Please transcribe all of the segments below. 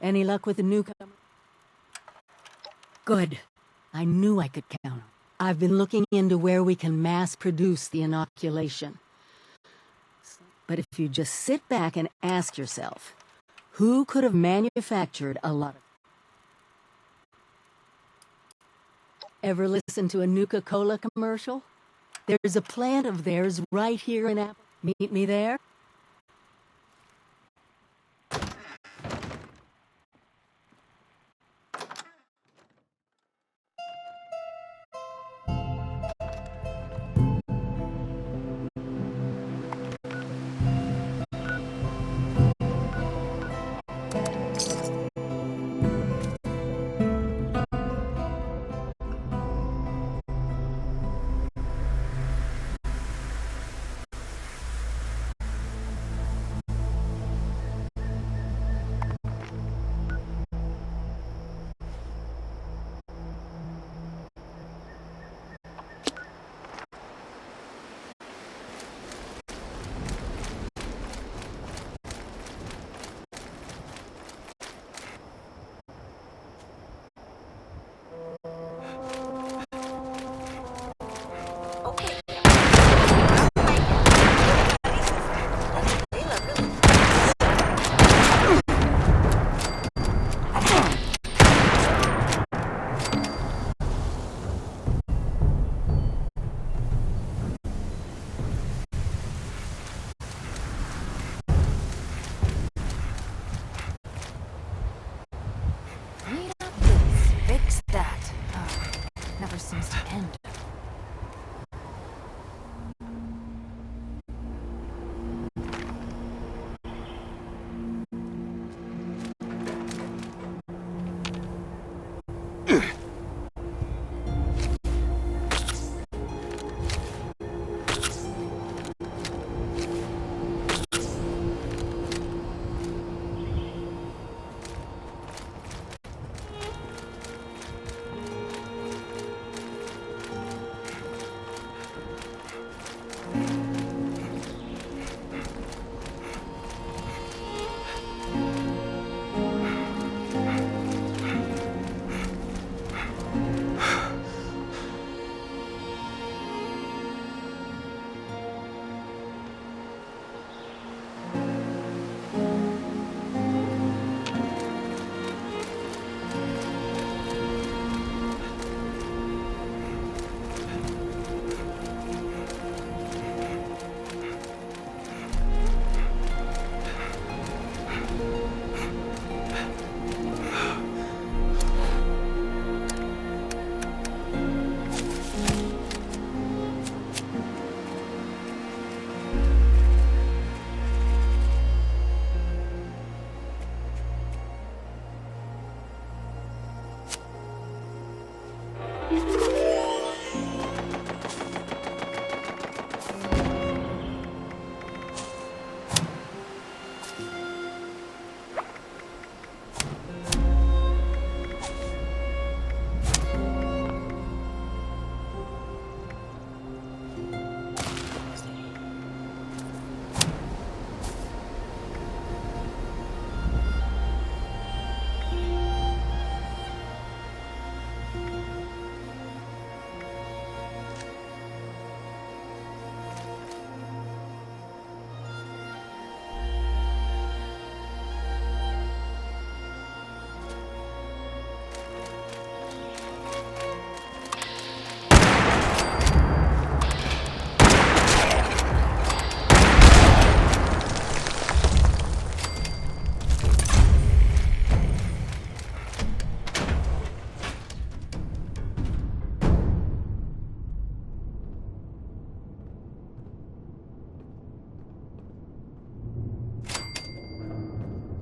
Any luck with the newcomer? Good. I knew I could count on. I've been looking into where we can mass-produce the inoculation. But if you just sit back and ask yourself, who could have manufactured a lot of... Ever listen to a Nuka-Cola commercial? There's a plant of theirs right here in Apple. Meet me there?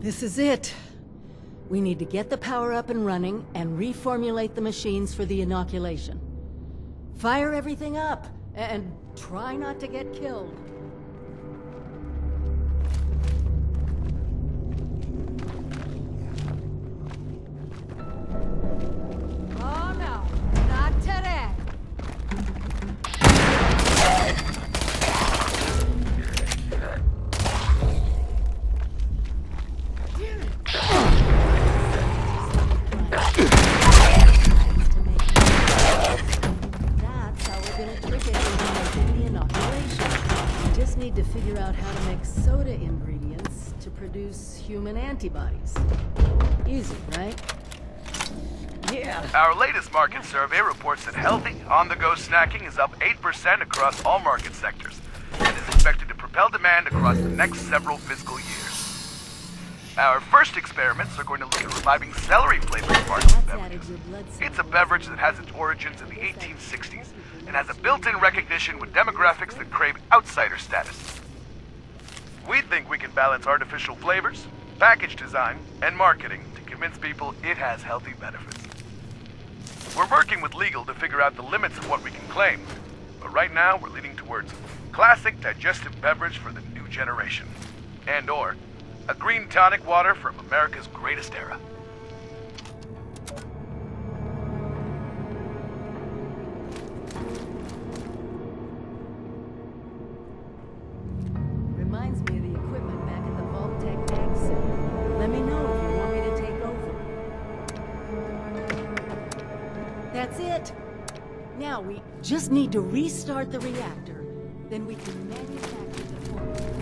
This is it. We need to get the power up and running and reformulate the machines for the inoculation. Fire everything up and try not to get killed. Oh no, not today. produce human antibodies. Easy, right? Yeah. Our latest market survey reports that healthy, on-the-go snacking is up 8% across all market sectors and is expected to propel demand across the next several fiscal years. Our first experiments are going to look at reviving celery-flavored sparkling beverages. It's a beverage that has its origins in the 1860s and has a built-in recognition with demographics that crave outsider status. We think we can balance artificial flavors, package design, and marketing to convince people it has healthy benefits. We're working with legal to figure out the limits of what we can claim, but right now we're leaning towards classic digestive beverage for the new generation, and/or a green tonic water from America's greatest era. Reminds me of the equipment back at the Vault Tech Ag Center. Let me know if you want me to take over. That's it. Now we just need to restart the reactor. Then we can manufacture the formula.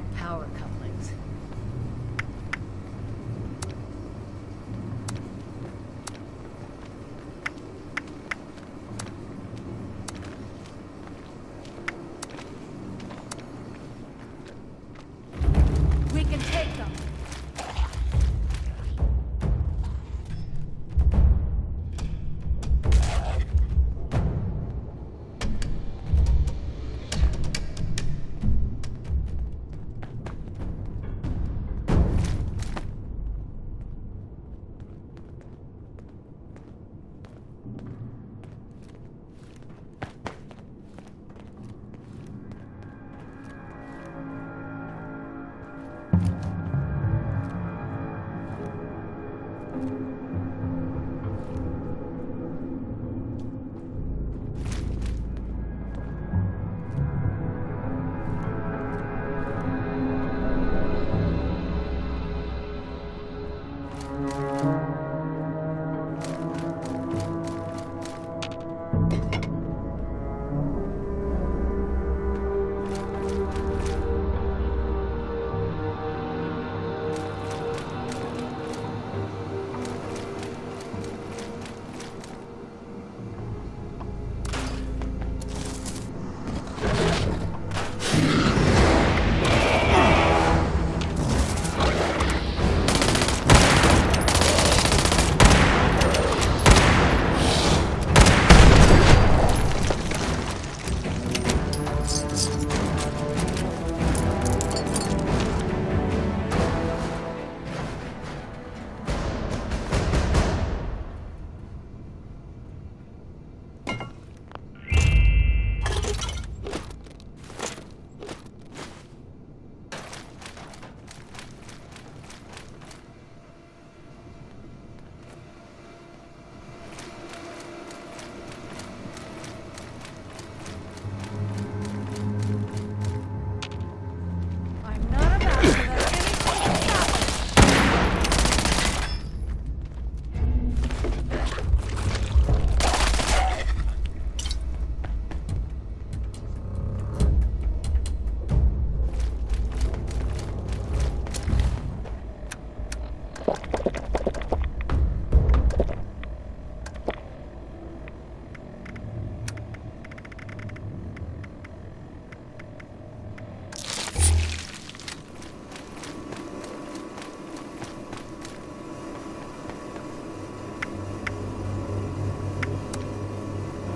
bad power couplings. We can take them. I'm not about to let anything stop us.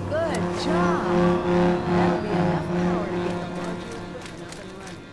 Good job! That'll be enough power to get the larger equipment up and running.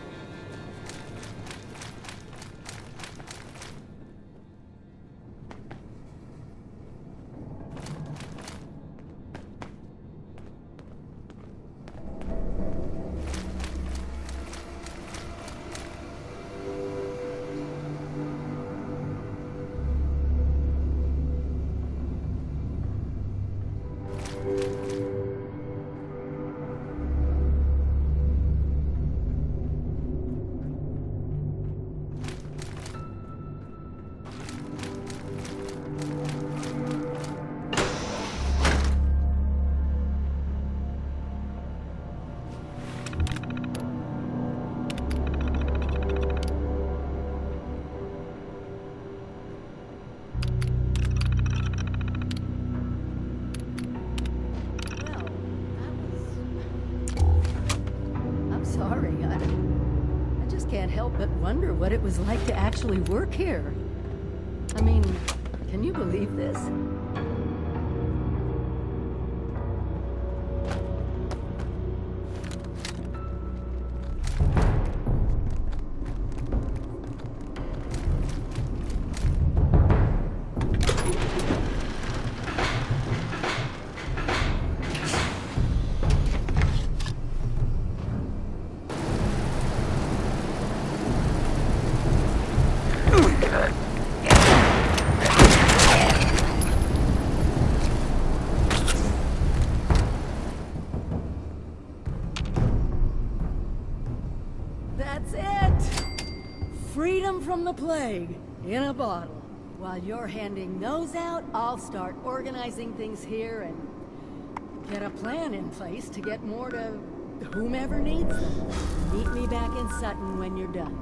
I'm sorry. I just can't help but wonder what it was like to actually work here. I mean, can you believe this? That's it! Freedom from the plague, in a bottle. While you're handing those out, I'll start organizing things here and get a plan in place to get more to whomever needs them. Meet me back in Sutton when you're done.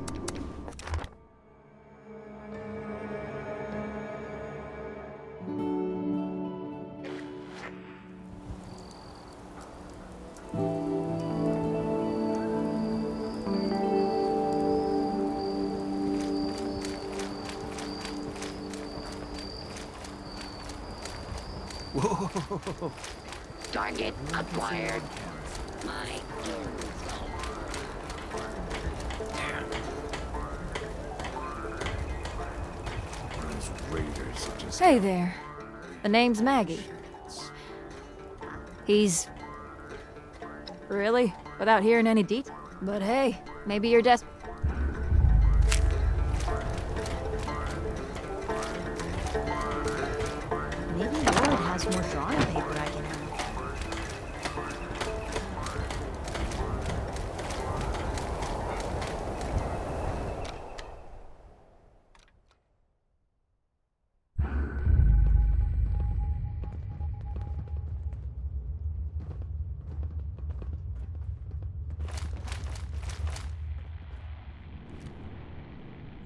Whoa! Target acquired. My Those raiders are just... Hey there. The name's Maggie. He's... Really? Without hearing any details? But hey, maybe you're desperate. Maybe Lord has more drawing paper I can have.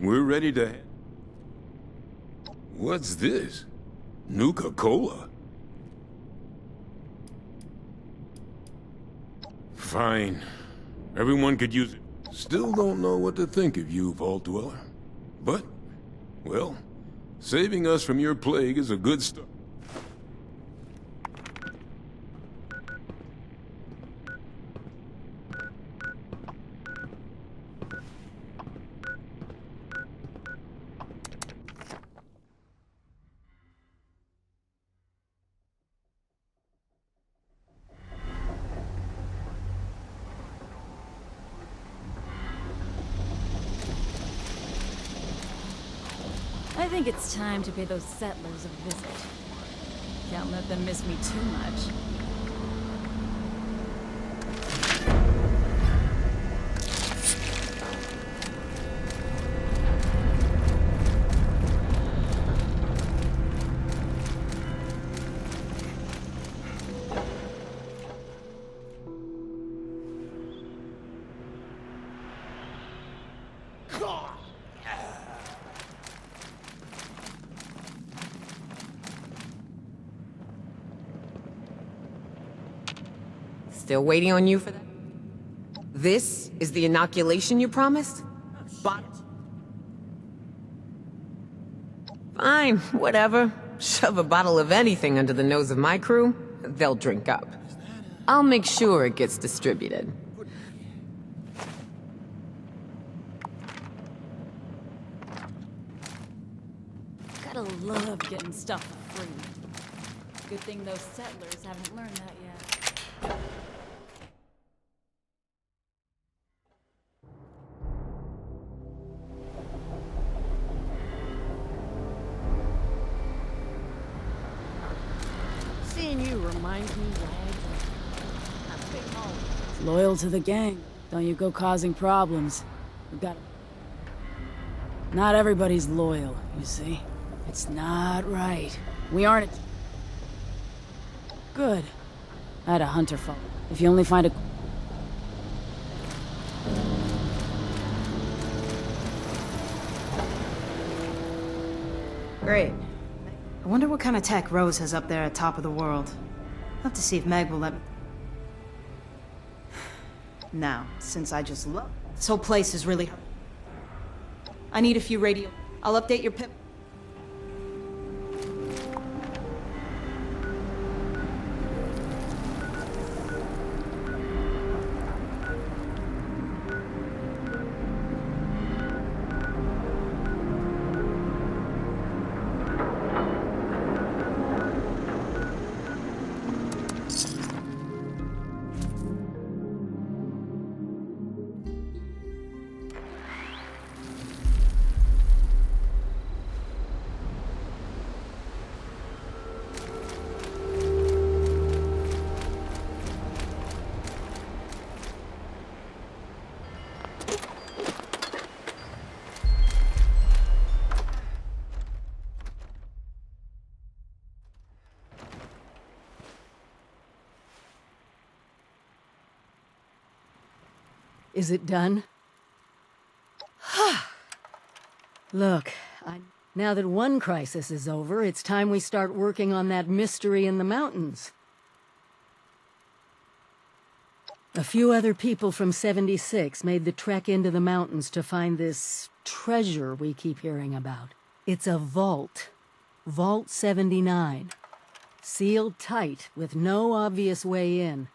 We're ready to... What's this? Nuka-Cola? Fine. Everyone could use it. Still don't know what to think of you, Vault Dweller. But, well, saving us from your plague is a good start. I think it's time to pay those settlers a visit. Can't let them miss me too much. Still waiting on you for that? This is the inoculation you promised? Fine, whatever. Shove a bottle of anything under the nose of my crew, they'll drink up. I'll make sure it gets distributed. Gotta love getting stuff for free. Good thing those settlers haven't learned that yet. Seeing you reminds me Loyal to the gang. Don't you go causing problems. We got... Not everybody's loyal, you see. It's not right. We aren't... Good. I had a hunter follow. If you only find a... Great. I wonder what kind of tech Rose has up there at top of the world. I'll have to see if Meg will let me... Now, since I just look, this whole place is really... I need a few radio... I'll update your pip... Is it done? Look, now that one crisis is over, it's time we start working on that mystery in the mountains. A few other people from 76 made the trek into the mountains to find this treasure we keep hearing about. It's a vault. Vault 79. Sealed tight, with no obvious way in.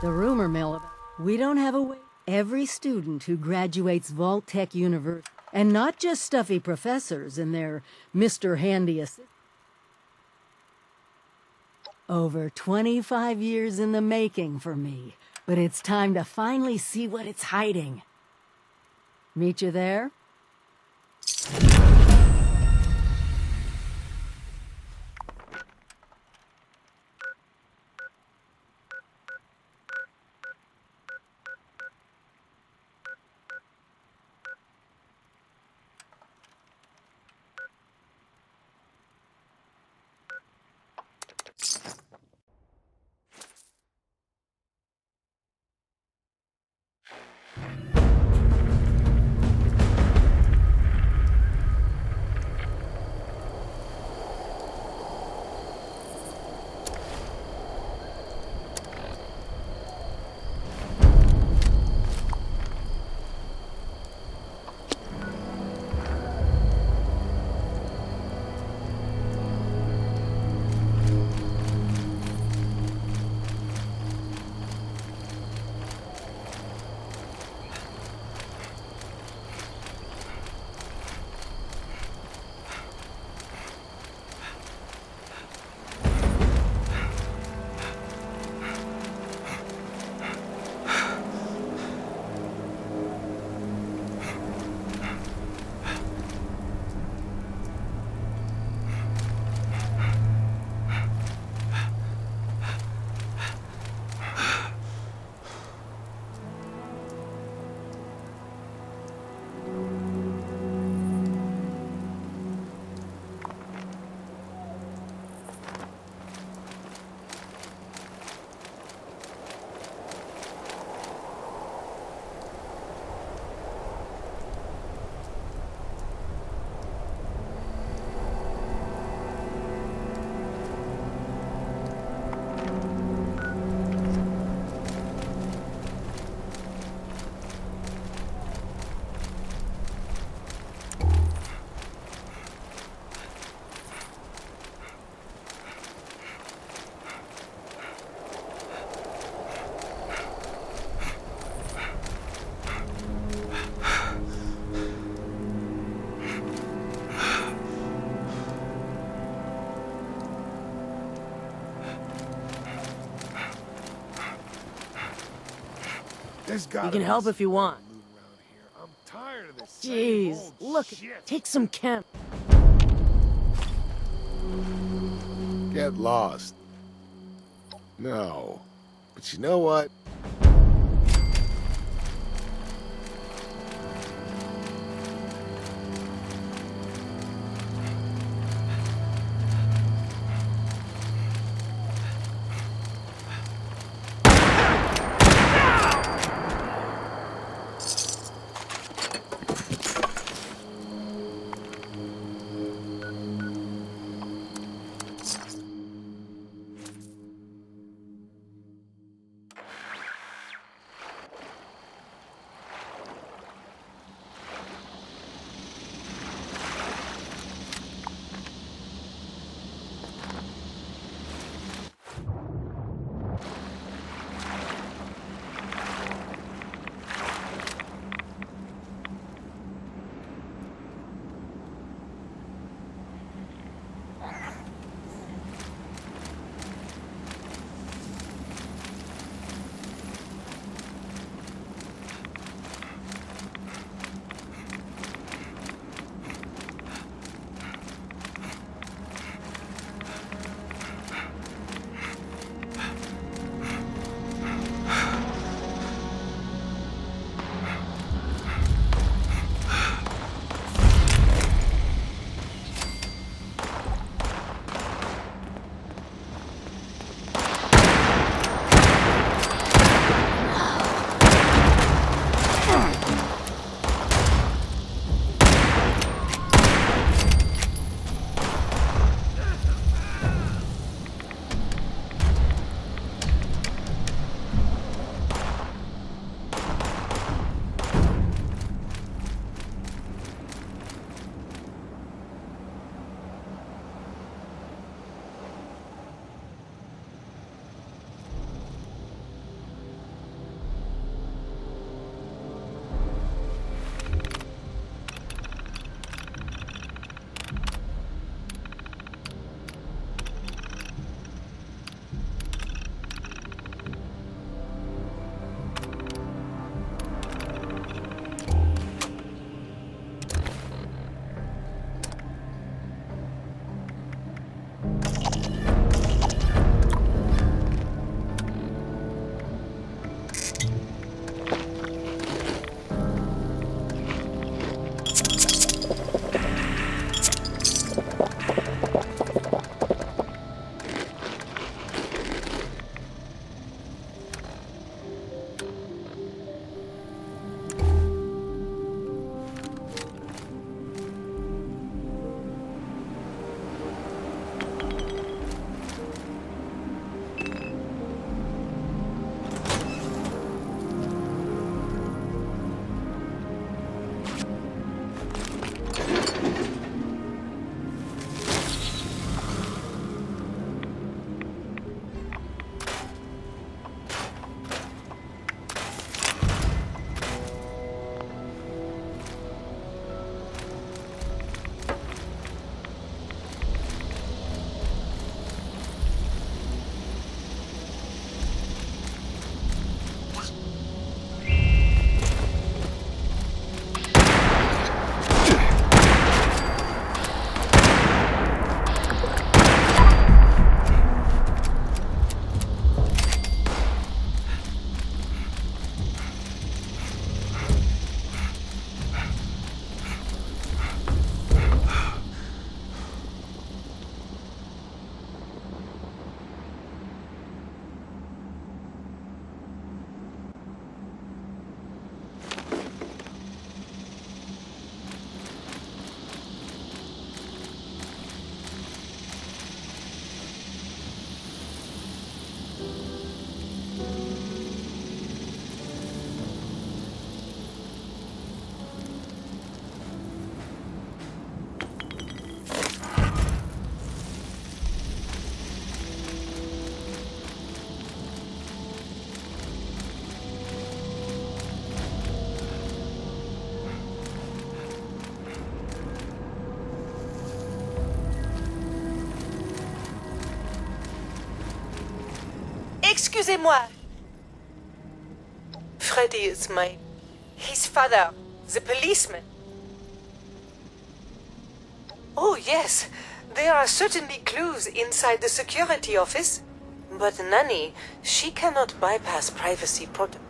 The rumor mill about we don't have a way. Every student who graduates Vault Tech University, and not just stuffy professors and their Mr. Handy assistant. Over 25 years in the making for me, but it's time to finally see what it's hiding. Meet you there? You can help if you want. Jeez, look, take some chem. Get lost. No. But you know what? Excusez-moi. Freddy is his father, the policeman. Oh, yes. There are certainly clues inside the security office. But Nanny, she cannot bypass privacy protocol.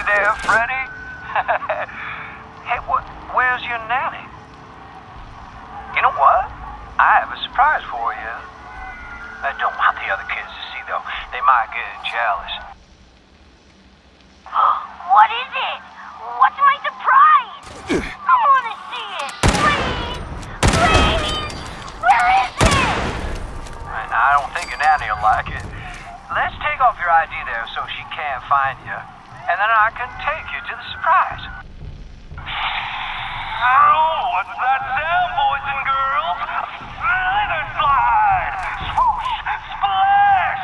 there, Freddy? Hey, where's your nanny? You know what? I have a surprise for you. I don't want the other kids to see, though. They might get jealous. What is it? What's my surprise? I want to see it. Please! Please! Where is it? I don't think your nanny will like it. Let's take off your ID there so she can't find you. And then I can take you to the surprise. Oh, what's that sound, boys and girls? Slither slide! Swoosh! Splash!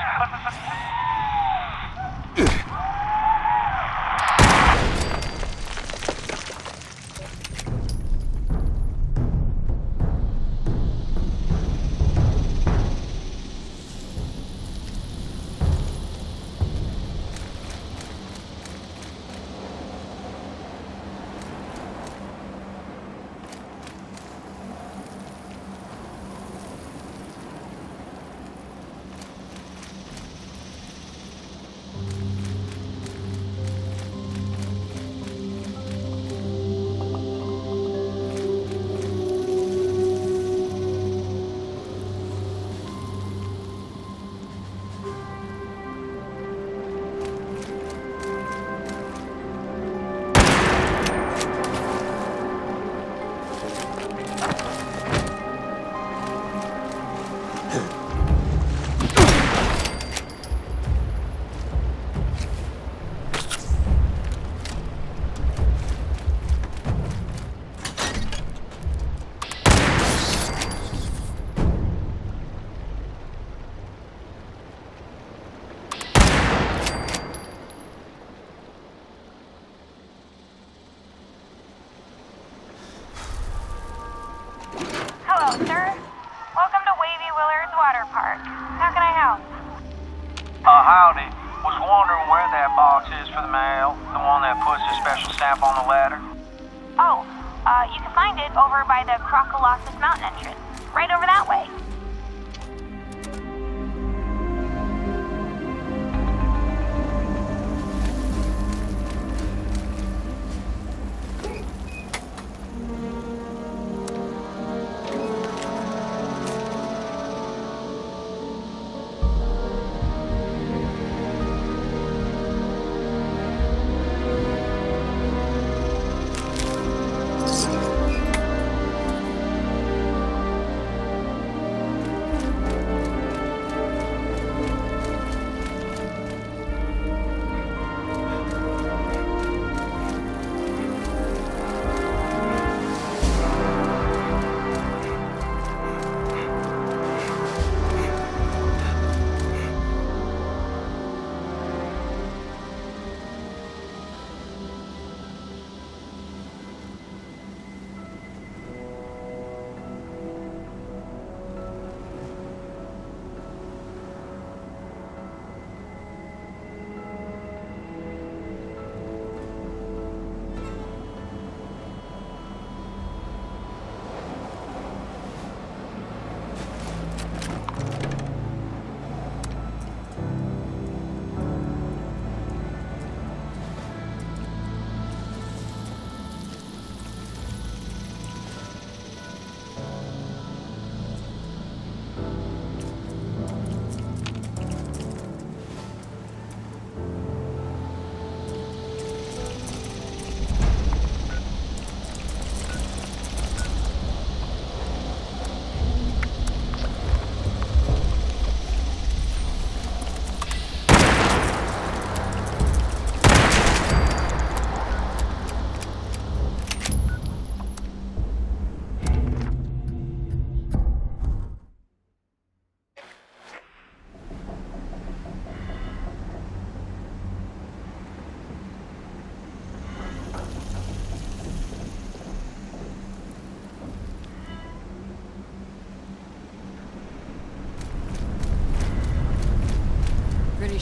Hello, sir. Welcome to Wavy Willard's Water Park. How can I help? Howdy. Was wondering where that box is for the mail. The one that puts a special stamp on the letter. Oh, you can find it over by the Crocolosis Mountain entrance. Right over that way.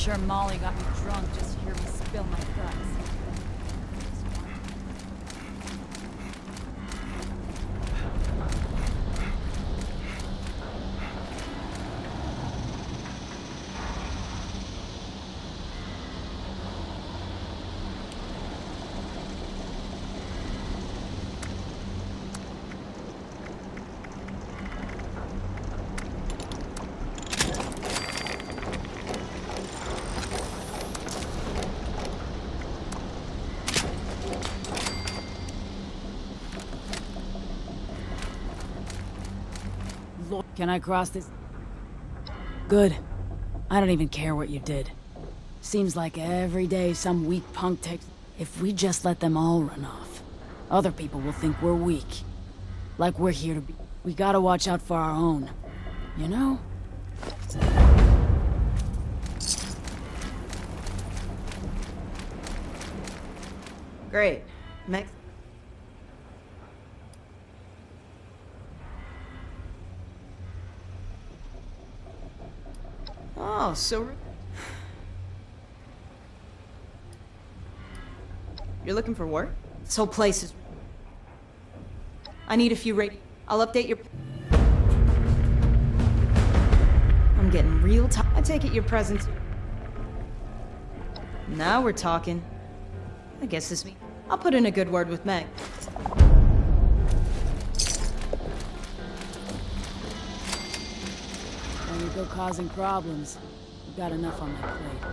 sure Molly got me drunk just to hear me spill my guts. Lord, can I cross this? Good. I don't even care what you did. Seems like every day some weak punk takes... If we just let them all run off, other people will think we're weak. Like we're here to be... We gotta watch out for our own. You know? Great. Oh, so... You're looking for work? This whole place is... I need a few I'll update your... I'm getting real tired. I take it you're present. Now we're talking. I guess this means... I'll put in a good word with Meg. When you go causing problems, you've got enough on my plate.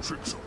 Tricks on.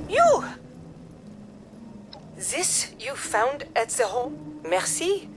You! This you found at the home? Merci.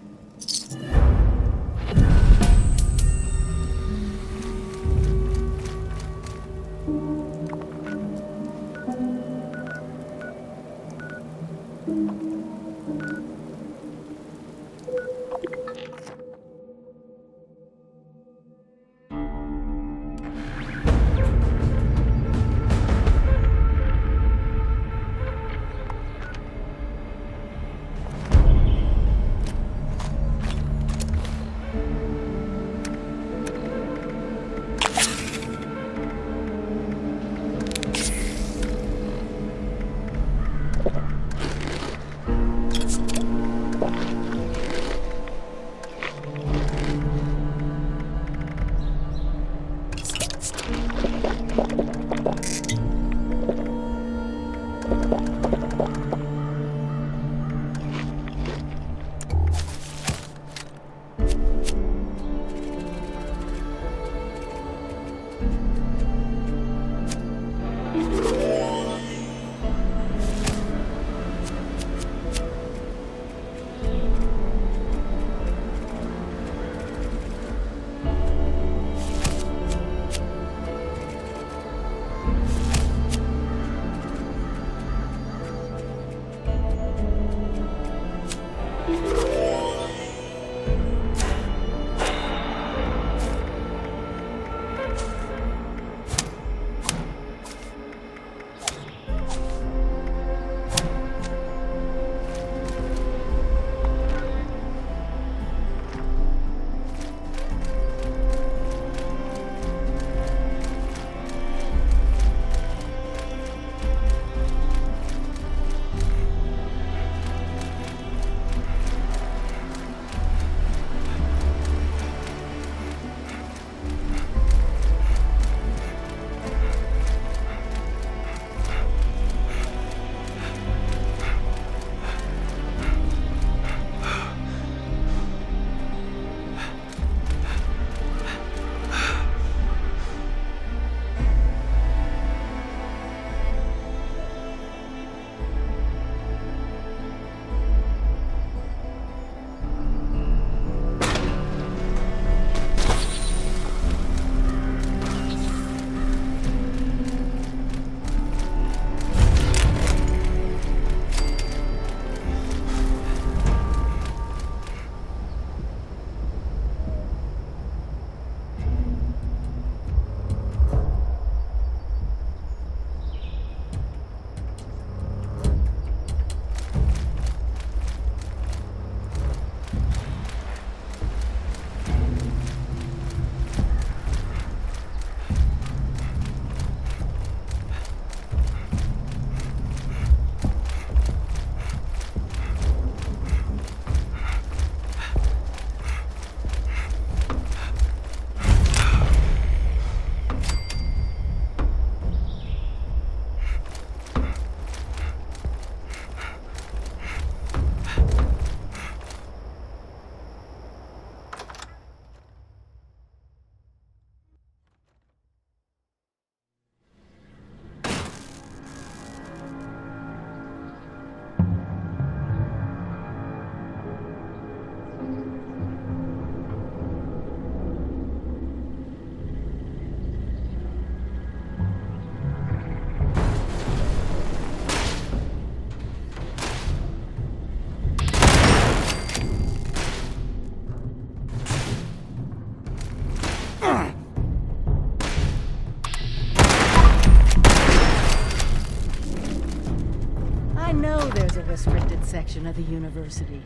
I know there's a restricted section of the university.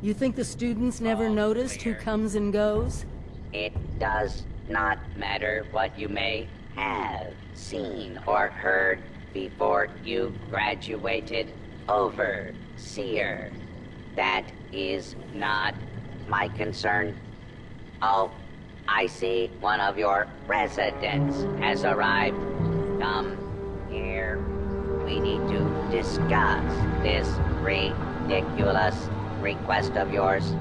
You think the students never noticed who comes and goes? It does not matter what you may have seen or heard before you graduated, Overseer. That is not my concern. Oh, I see one of your residents has arrived. Come here. We need to discuss this ridiculous request of yours.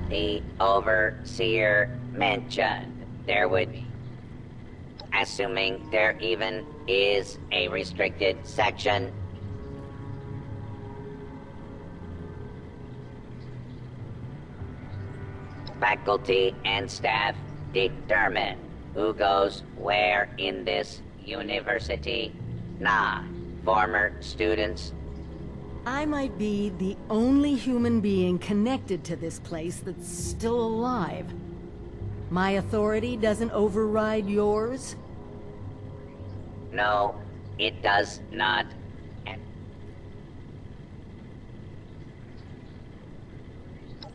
The Overseer mentioned there would be, assuming there even is a restricted section. Faculty and staff determine who goes where in this university. Nah, former students. I might be the only human being connected to this place that's still alive. My authority doesn't override yours? No, it does not.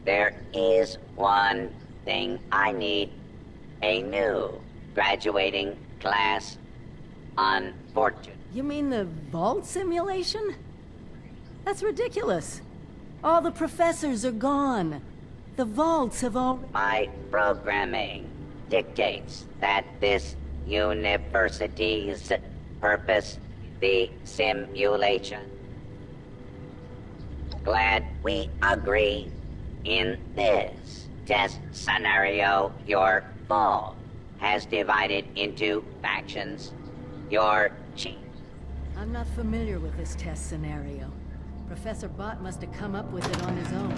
There is one thing I need. A new graduating class. Unfortunate. You mean the vault simulation? That's ridiculous. All the professors are gone. The vaults have all... My programming dictates that this university's purpose, the simulation. Glad we agree. In this test scenario, your vault has divided into factions. Your chief... I'm not familiar with this test scenario. Professor Bott must have come up with it on his own.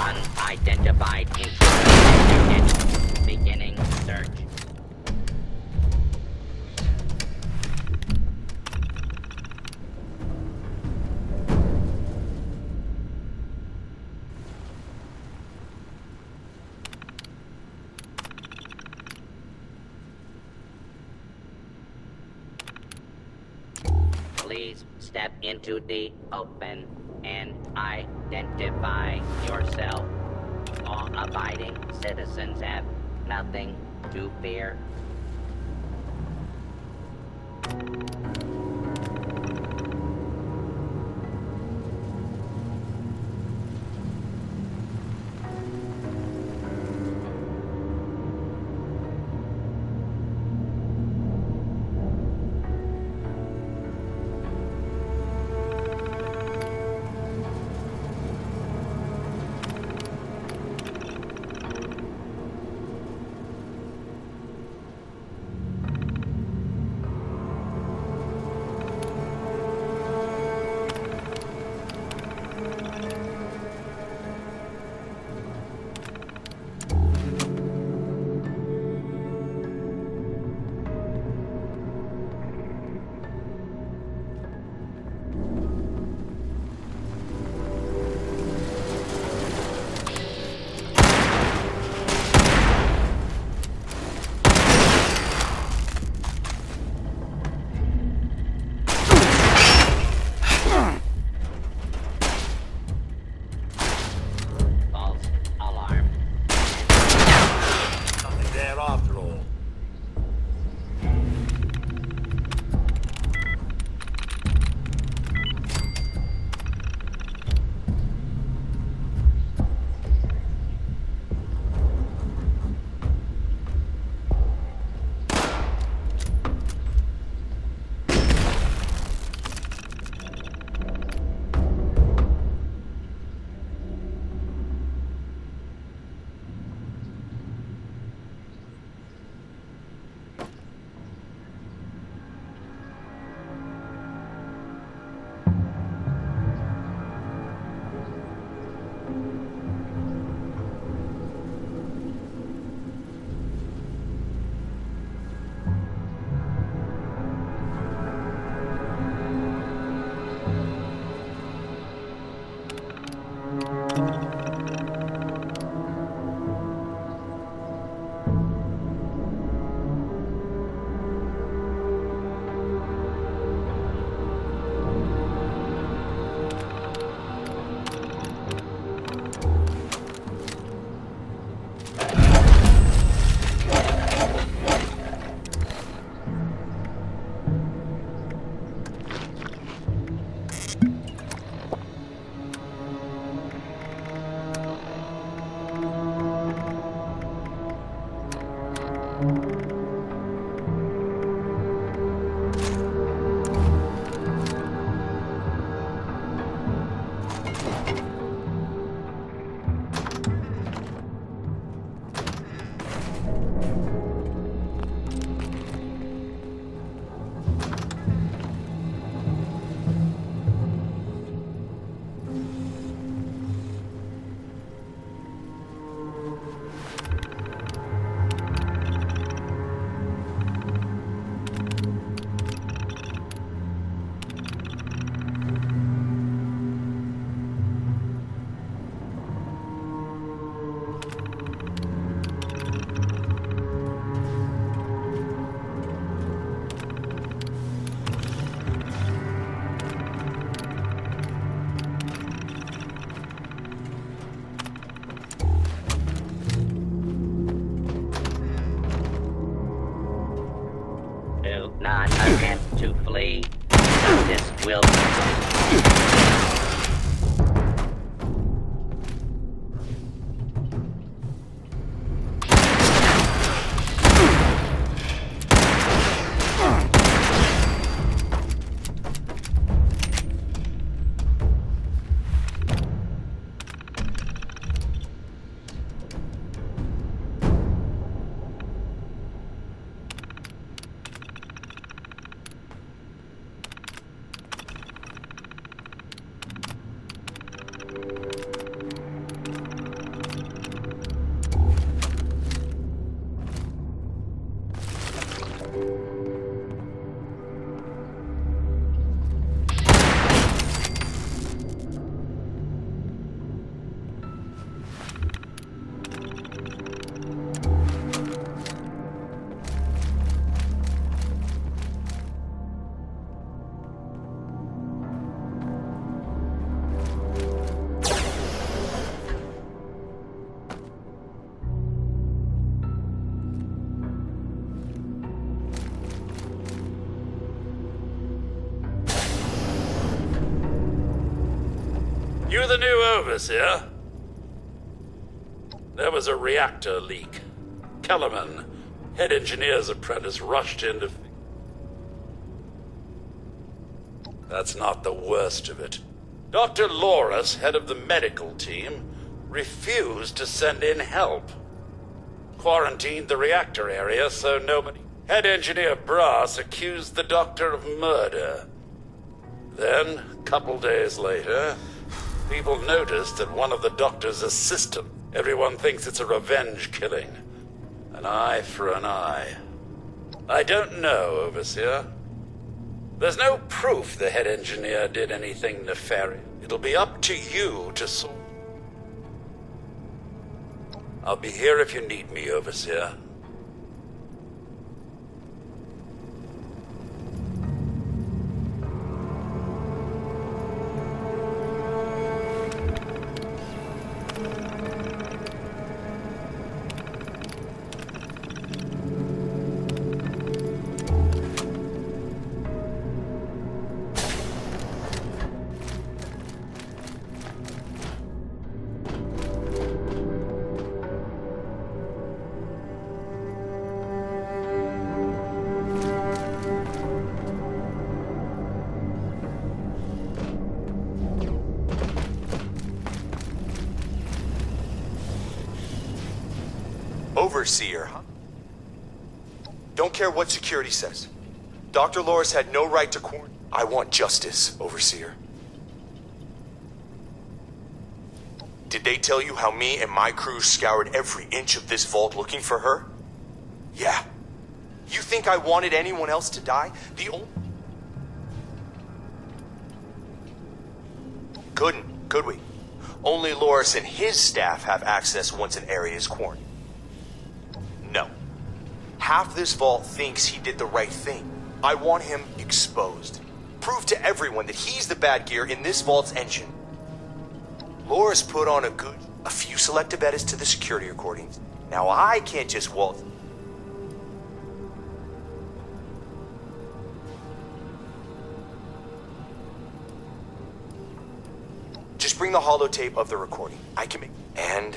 Unidentified intruder. Beginning search. Please step into the open and identify yourself. Law-abiding citizens have nothing to fear. will... You're the new overseer? There was a reactor leak. Kellerman, head engineer's apprentice, rushed in to... That's not the worst of it. Dr. Loris, head of the medical team, refused to send in help. Quarantined the reactor area so nobody... Head engineer Brass accused the doctor of murder. Then, a couple days later... people noticed that one of the doctor's assistants... Everyone thinks it's a revenge killing. An eye for an eye. I don't know, Overseer. There's no proof the head engineer did anything nefarious. It'll be up to you to sort... I'll be here if you need me, Overseer. Overseer, huh? Don't care what security says. Dr. Loris had no right to quarantine. I want justice, Overseer. Did they tell you how me and my crew scoured every inch of this vault looking for her? Yeah. You think I wanted anyone else to die? Couldn't, could we? Only Loris and his staff have access once an area is quarantined. No. Half this vault thinks he did the right thing. I want him exposed. Prove to everyone that he's the bad gear in this vault's engine. Loris put on a few selective edits to the security recordings. Now I can't just waltz. Just bring the holotape of the recording. I can make... And...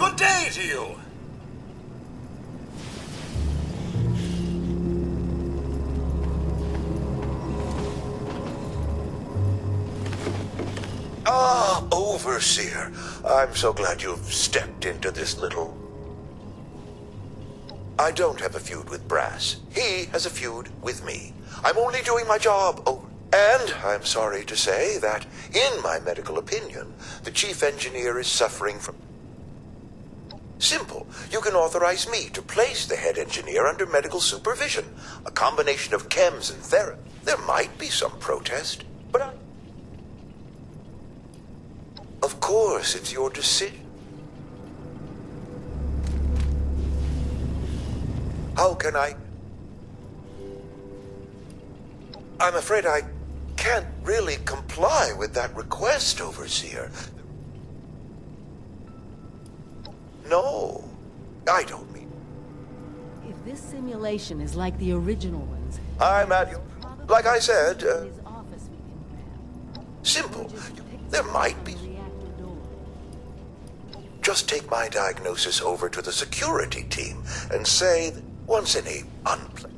Good day to you. Ah, Overseer. I'm so glad you've stepped into this little... I don't have a feud with Brass. He has a feud with me. I'm only doing my job, And I'm sorry to say that, in my medical opinion, the chief engineer is suffering from... Simple. You can authorize me to place the head engineer under medical supervision. A combination of chems and therapy. There might be some protest, but I... Of course, it's your decision. How can I... I'm afraid I can't really comply with that request, Overseer. No, I don't mean... If this simulation is like the original ones... I'm at you. Like I said, simple. There might be... Just take my diagnosis over to the security team and say that once in a unpleasant...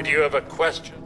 Did you have a question?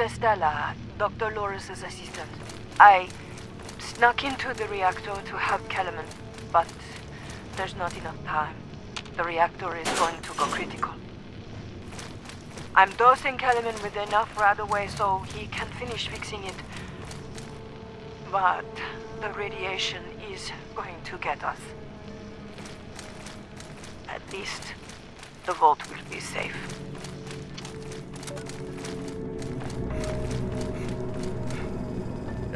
Estella, Dr. Loris's assistant. I snuck into the reactor to help Kellerman, but there's not enough time. The reactor is going to go critical. I'm dosing Kellerman with enough right away so he can finish fixing it. But the radiation is going to get us. At least the vault will be safe.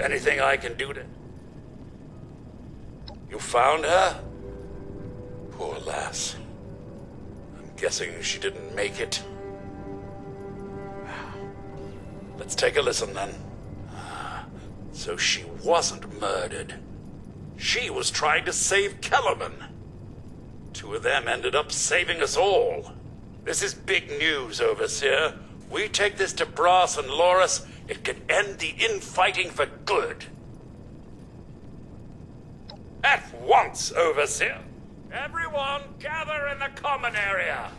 Anything I can do to... You found her? Poor lass. I'm guessing she didn't make it. Let's take a listen then. So she wasn't murdered. She was trying to save Kellerman. Two of them ended up saving us all. This is big news, Overseer. We take this to Brass and Loris, it could end the infighting for good. At once, Overseer. Everyone gather in the common area.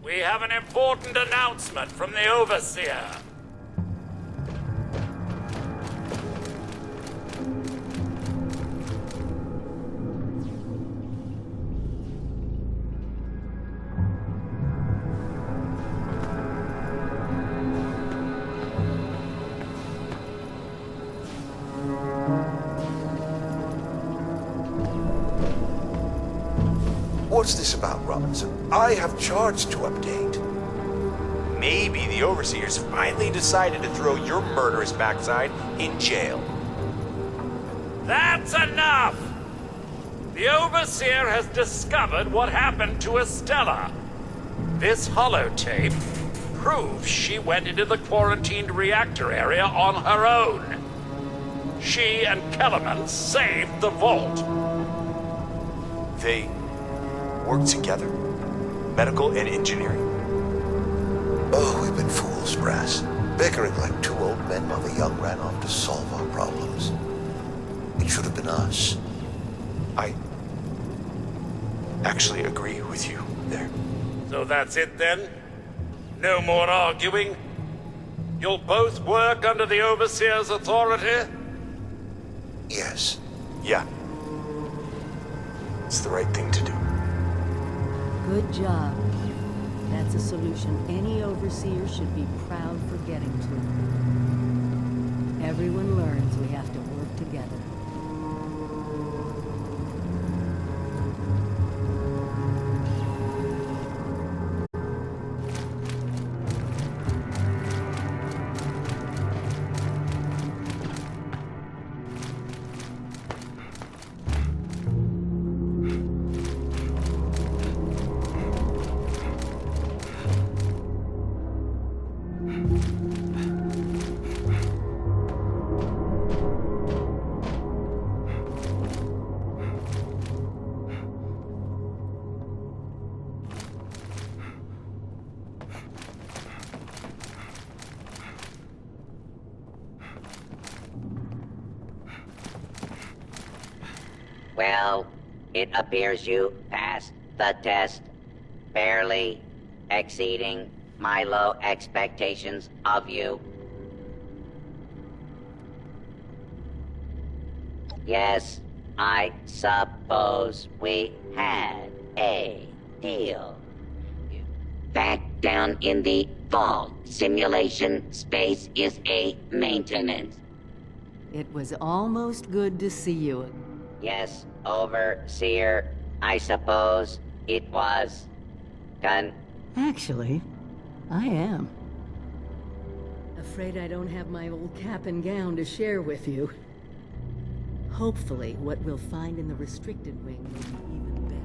We have an important announcement from the Overseer. What's this about, Robinson? I have charts to update. Maybe the Overseers finally decided to throw your murderous backside in jail. That's enough! The Overseer has discovered what happened to Estella. This holotape proves she went into the quarantined reactor area on her own. She and Kellerman saved the vault. They work together? Medical and engineering? Oh, we've been fools, Brass. Bickering like two old men while the young ran off to solve our problems. It should have been us. I actually agree with you there. So that's it then? No more arguing? You'll both work under the Overseer's authority? Yes. Yeah. It's the right thing to do. Good job. That's a solution any overseer should be proud for getting to. Everyone learns we have to work together. Well, it appears you passed the test, barely exceeding my low expectations of you. Yes, I suppose we had a deal. Back down in the vault, simulation space is a maintenance. It was almost good to see you. Yes, Overseer, I suppose it was. Actually, I am. Afraid I don't have my old cap and gown to share with you. Hopefully, what we'll find in the restricted wing will be even better.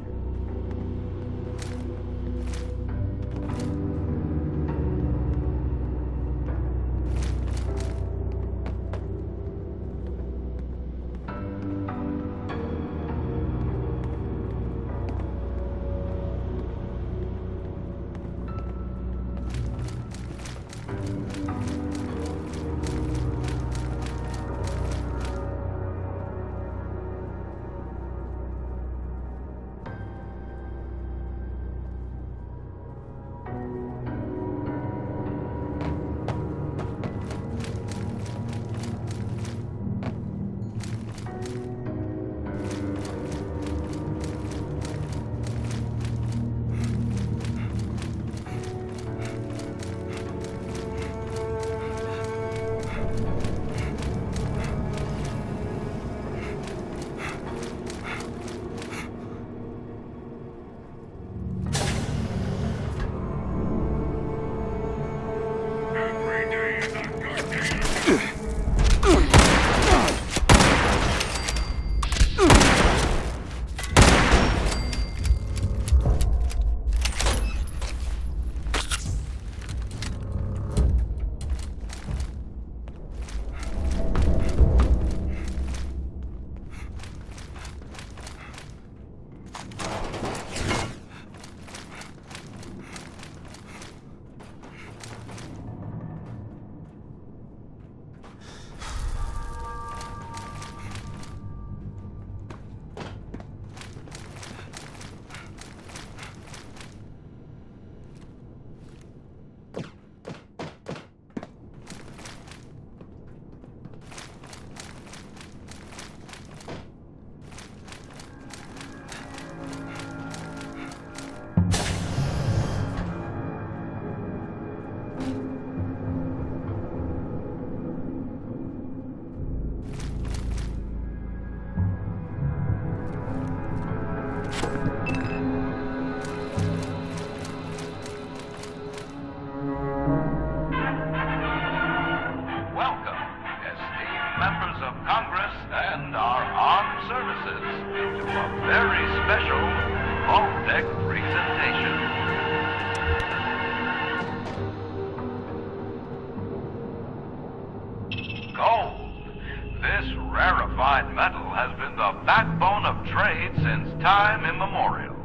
refined metal has been the backbone of trade since time immemorial.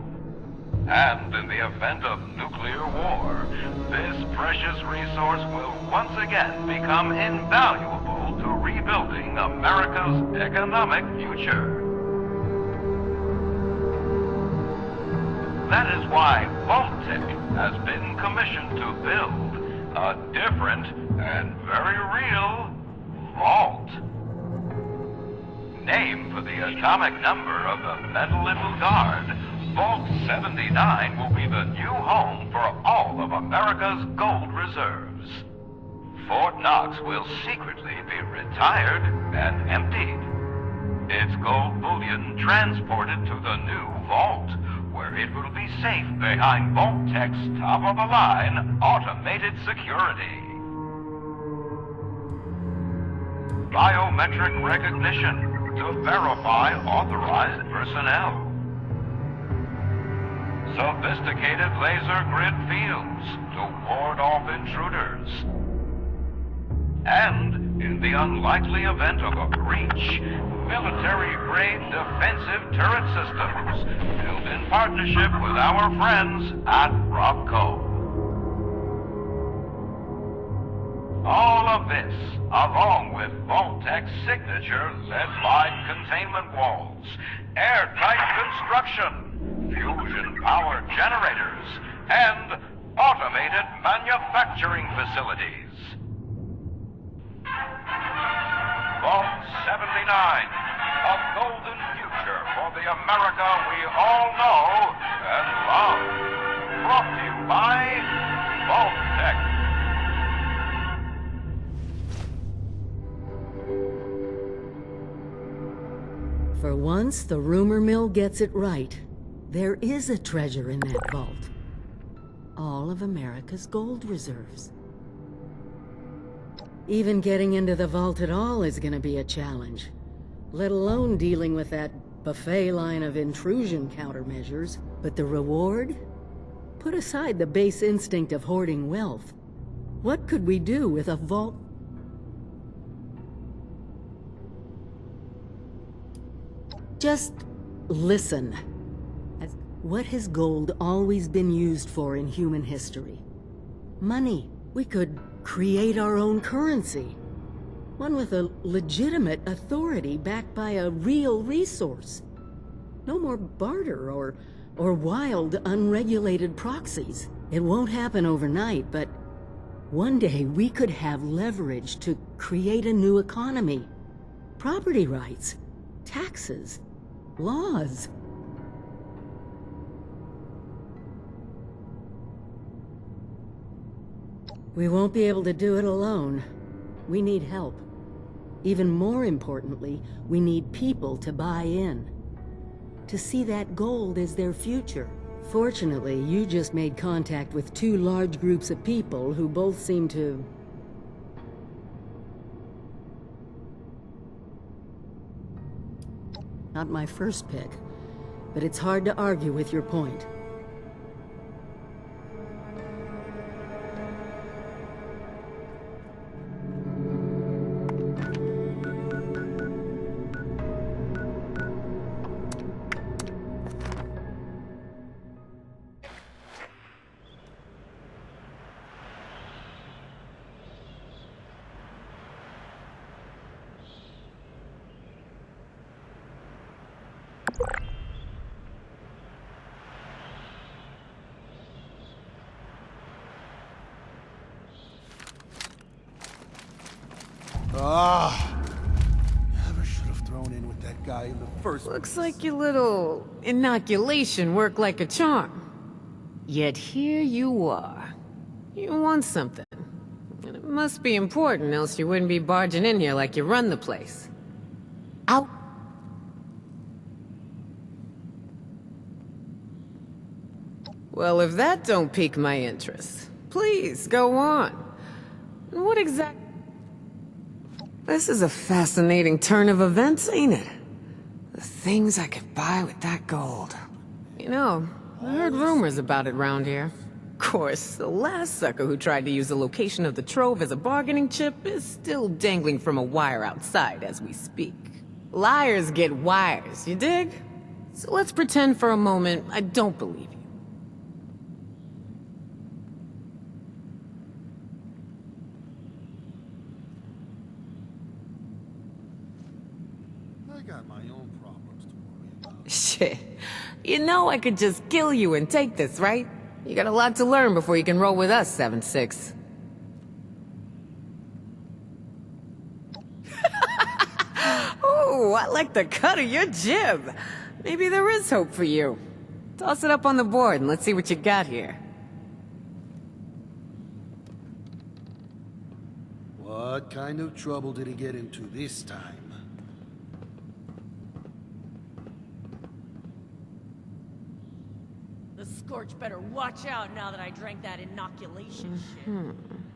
And in the event of nuclear war, this precious resource will once again become invaluable to rebuilding America's economic future. That is why Vault-Tec has been commissioned to build a different and very real vault. Named for the atomic number of the metal it will guard, Vault 79 will be the new home for all of America's gold reserves. Fort Knox will secretly be retired and emptied. Its gold bullion transported to the new vault, where it will be safe behind Vault-Tec's top-of-the-line automated security. Biometric recognition to verify authorized personnel. Sophisticated laser grid fields to ward off intruders. And, in the unlikely event of a breach, military-grade defensive turret systems built in partnership with our friends at Robco. All of this, along with Vault-Tec's signature lead-lined containment walls, airtight construction, fusion power generators, and automated manufacturing facilities. Vault 79, a golden future for the America we all know and love. Brought to you by Vault-Tec. For once, the rumor mill gets it right. There is a treasure in that vault. All of America's gold reserves. Even getting into the vault at all is gonna be a challenge. Let alone dealing with that buffet line of intrusion countermeasures. But the reward? Put aside the base instinct of hoarding wealth. What could we do with a vault? Just listen. What has gold always been used for in human history? Money. We could create our own currency. One with a legitimate authority backed by a real resource. No more barter or wild, unregulated proxies. It won't happen overnight, but one day we could have leverage to create a new economy. Property rights, taxes, laws. We won't be able to do it alone. We need help. Even more importantly, we need people to buy in. To see that gold as their future. Fortunately, you just made contact with two large groups of people who both seem to... Not my first pick, but it's hard to argue with your point. Never should have thrown in with that guy in the first place. Looks like your little inoculation worked like a charm. Yet here you are. You want something. And it must be important, else you wouldn't be barging in here like you run the place. Out. Well, if that don't pique my interest, please, go on. What exactly... This is a fascinating turn of events, ain't it? The things I could buy with that gold. You know, I heard rumors about it round here. Of course, the last sucker who tried to use the location of the trove as a bargaining chip is still dangling from a wire outside as we speak. Liars get wires, you dig? So let's pretend for a moment I don't believe you. I got my own problems to worry about. Shit. You know I could just kill you and take this, right? You got a lot to learn before you can roll with us, 7-6. Ooh, I like the cut of your jib. Maybe there is hope for you. Toss it up on the board and let's see what you got here. What kind of trouble did he get into this time? The Scorch better watch out now that I drank that inoculation shit.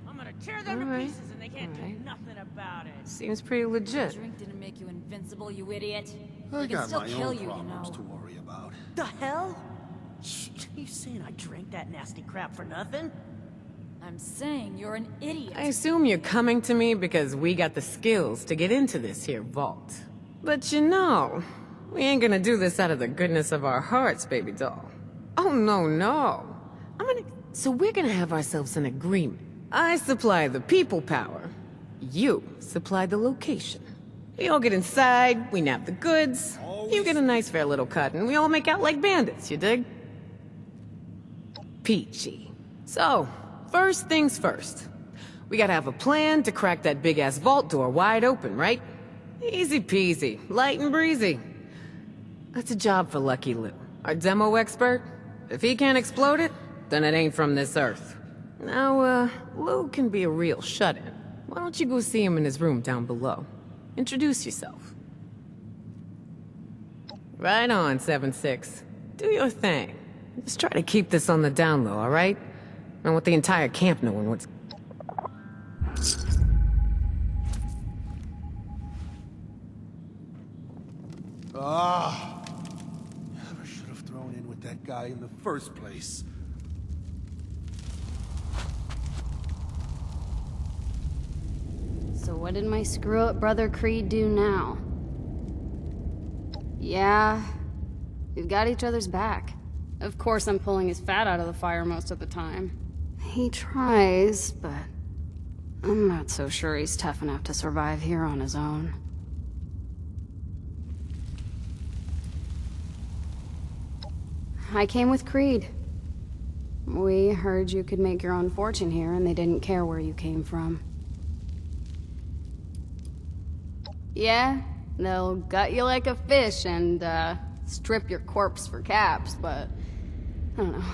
I'm gonna tear them to pieces and they can't do nothing about it. Seems pretty legit. Drink didn't make you invincible, you idiot. I He can got still my kill own you, problems you to know. worry about. The hell? You saying I drank that nasty crap for nothing? I'm saying you're an idiot. I assume you're coming to me because we got the skills to get into this here vault. But you know, we ain't gonna do this out of the goodness of our hearts, baby doll. Oh, no. So we're gonna have ourselves an agreement. I supply the people power. You supply the location. We all get inside, we nab the goods. You get a nice fair little cut, and we all make out like bandits, you dig? Peachy. So, first things first. We gotta have a plan to crack that big-ass vault door wide open, right? Easy peasy, light and breezy. That's a job for Lucky Lou, our demo expert. If he can't explode it, then it ain't from this earth. Now, Lou can be a real shut-in. Why don't you go see him in his room down below? Introduce yourself. Right on, 7-6. Do your thing. Just try to keep this on the down low, alright? I don't want the entire camp knowing what's... Never should have thrown in with that guy in the first place. So what did my screw-up brother Creed do now? Yeah, we've got each other's back. Of course I'm pulling his fat out of the fire most of the time. He tries, but I'm not so sure he's tough enough to survive here on his own. I came with Creed. We heard you could make your own fortune here, and they didn't care where you came from. Yeah, they'll gut you like a fish and, strip your corpse for caps, but... I don't know.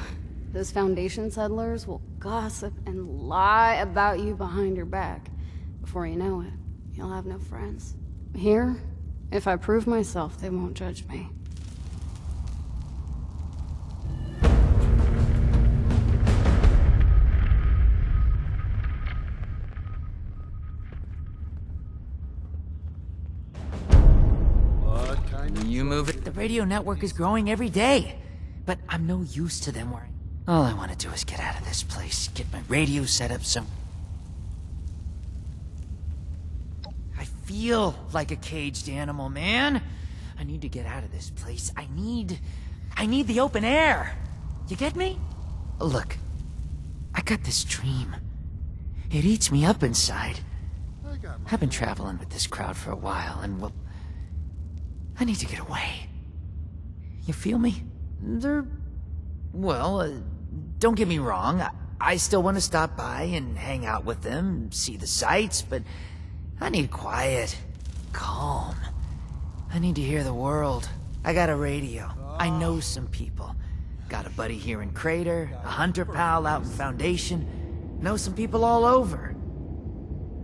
Those Foundation settlers will gossip and lie about you behind your back. Before you know it, you'll have no friends. Here, if I prove myself, they won't judge me. You move it. The radio network is growing every day, but I'm no use to them worrying. All I want to do is get out of this place, get my radio set up some... I feel like a caged animal, man. I need to get out of this place. I need the open air. You get me? Look, I got this dream. It eats me up inside. I've been traveling with this crowd for a while, and well, I need to get away. You feel me? Don't get me wrong. I still want to stop by and hang out with them, see the sights, but I need quiet, calm. I need to hear the world. I got a radio. I know some people. Got a buddy here in Crater, a hunter pal out in Foundation. Know some people all over.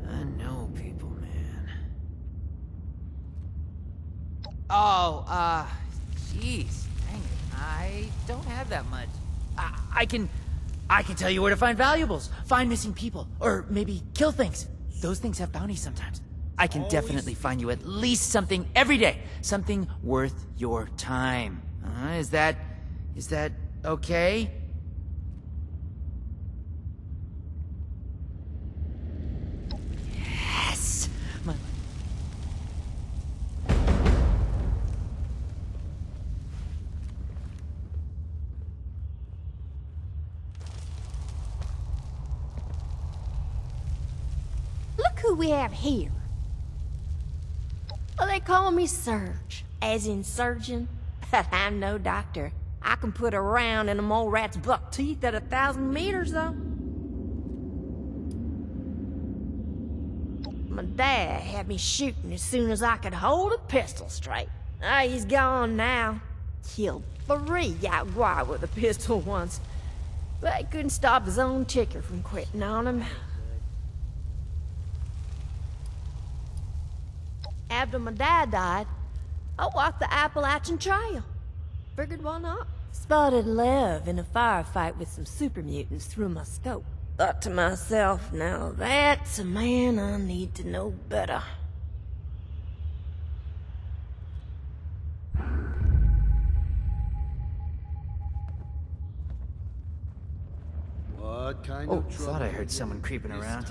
I know people, man. Oh, jeez, dang it. I don't have that much. I can tell you where to find valuables, find missing people, or maybe kill things. Those things have bounties sometimes. I can definitely find you at least something every day, something worth your time. Is that okay? Yes. could we have here? Well, they call me Surge. As in surgeon? But I'm no doctor. I can put a round in a mole rat's buck teeth at 1,000 meters, though. My dad had me shooting as soon as I could hold a pistol straight. He's gone now. Killed 3 Yaguar with a pistol once. But he couldn't stop his own ticker from quitting on him. After my dad died, I walked the Appalachian Trail. Figured why not? Spotted Lev in a firefight with some super mutants through my scope. Thought to myself, now that's a man I need to know better. What kind Oh, of trouble? thought I heard someone creeping around.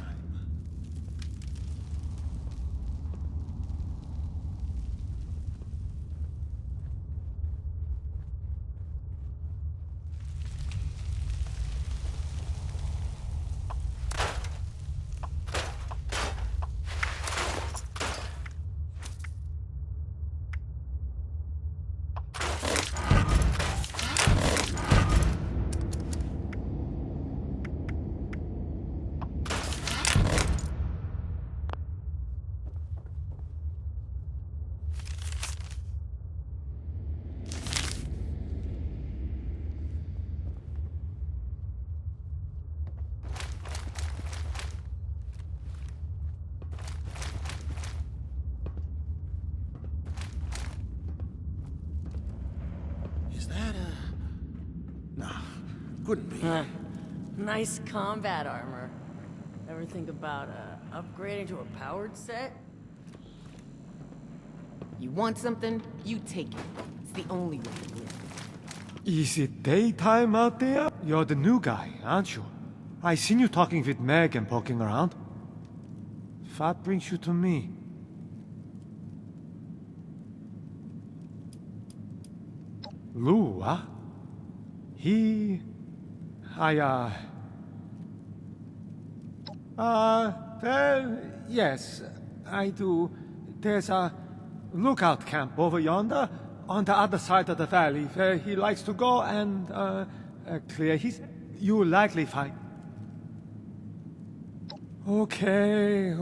Is that a... No, couldn't be. Nice combat armor. Ever think about upgrading to a powered set? You want something? You take it. It's the only way to live. Is it daytime out there? You're the new guy, aren't you? I seen you talking with Meg and poking around. What brings you to me? Lou, huh? Well, yes, I do. There's a lookout camp over yonder, on the other side of the valley, where he likes to go and, clear his... You'll likely find... Okay.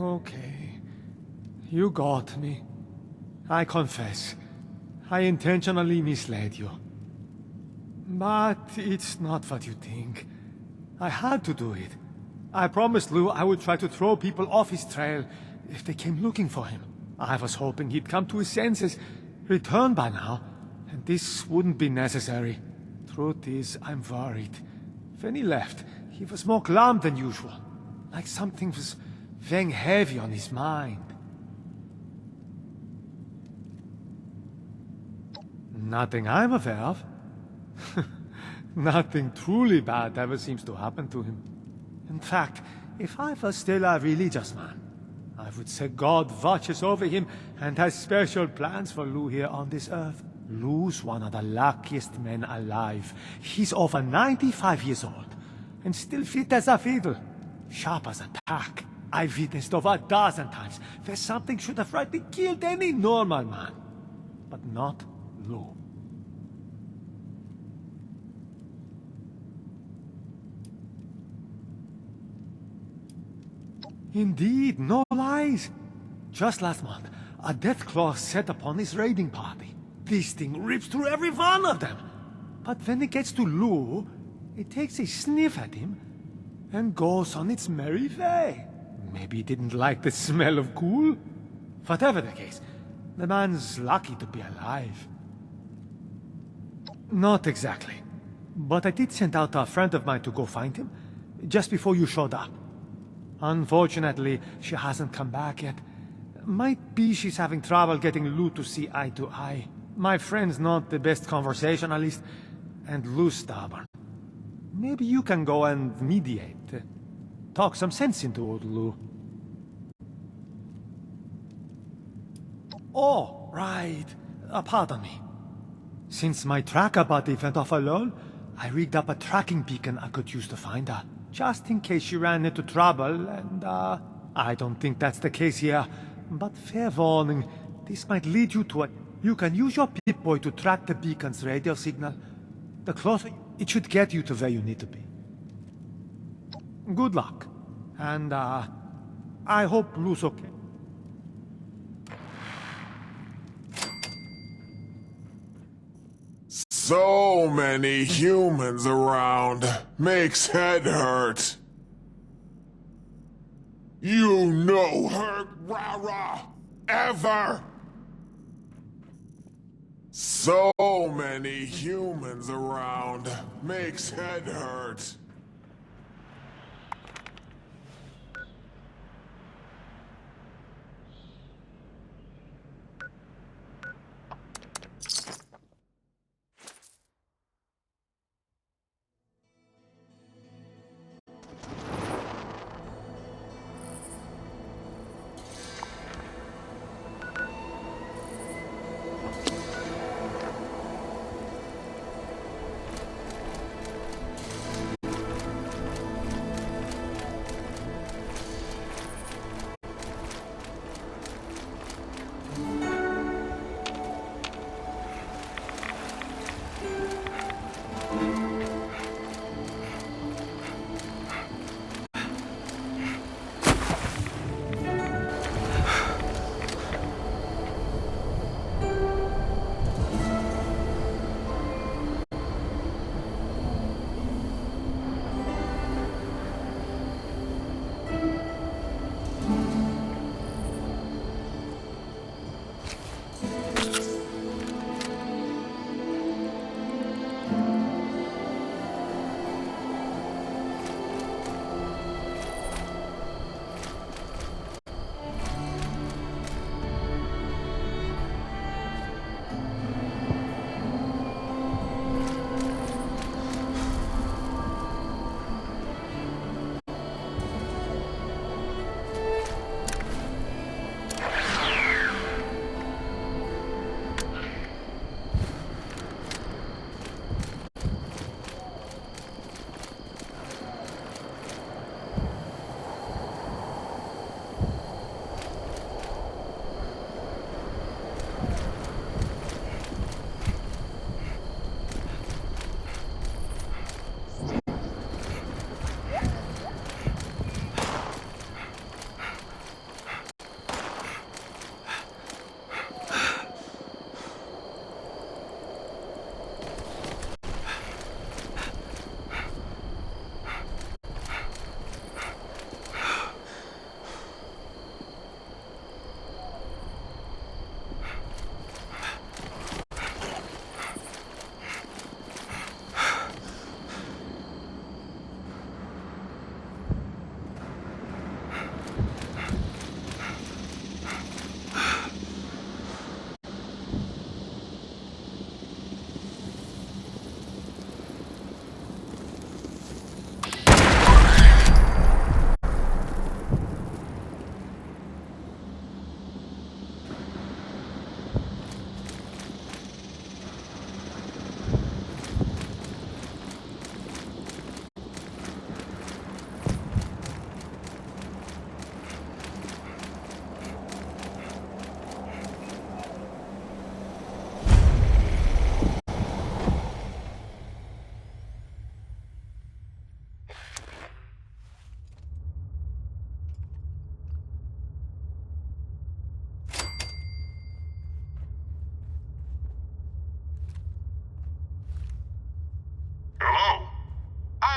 You got me. I confess. I intentionally misled you. But it's not what you think. I had to do it. I promised Lou I would try to throw people off his trail if they came looking for him. I was hoping he'd come to his senses, return by now, and this wouldn't be necessary. Truth is, I'm worried. When he left, he was more glum than usual, like something was weighing heavy on his mind. Nothing I'm aware of. Nothing truly bad ever seems to happen to him. In fact, if I was still a religious man, I would say God watches over him and has special plans for Lou here on this earth. Lou's one of the luckiest men alive. He's over 95 years old, and still fit as a fiddle. Sharp as a tack. I've witnessed over a dozen times where something should have rightly killed any normal man. But not Lou. Indeed, no lies. Just last month, a death claw set upon his raiding party. This thing rips through every one of them. But when it gets to Lou, it takes a sniff at him and goes on its merry way. Maybe it didn't like the smell of ghoul. Whatever the case, the man's lucky to be alive. Not exactly. But I did send out a friend of mine to go find him, just before you showed up. Unfortunately, she hasn't come back yet. Might be she's having trouble getting Lou to see eye to eye. My friend's not the best conversationalist, and Lou's stubborn. Maybe you can go and mediate. Talk some sense into old Lou. Oh, right. Pardon me. Since my tracker buddy went off alone, I rigged up a tracking beacon I could use to find her. Just in case she ran into trouble and, I don't think that's the case here. But fair warning, this might lead you to a... You can use your Pip-Boy to track the beacon's radio signal. The closer, it should get you to where you need to be. Good luck. And, I hope Blue's okay. So many humans around. Makes head hurt. You no hurt rah-rah ever. So many humans around. Makes head hurt.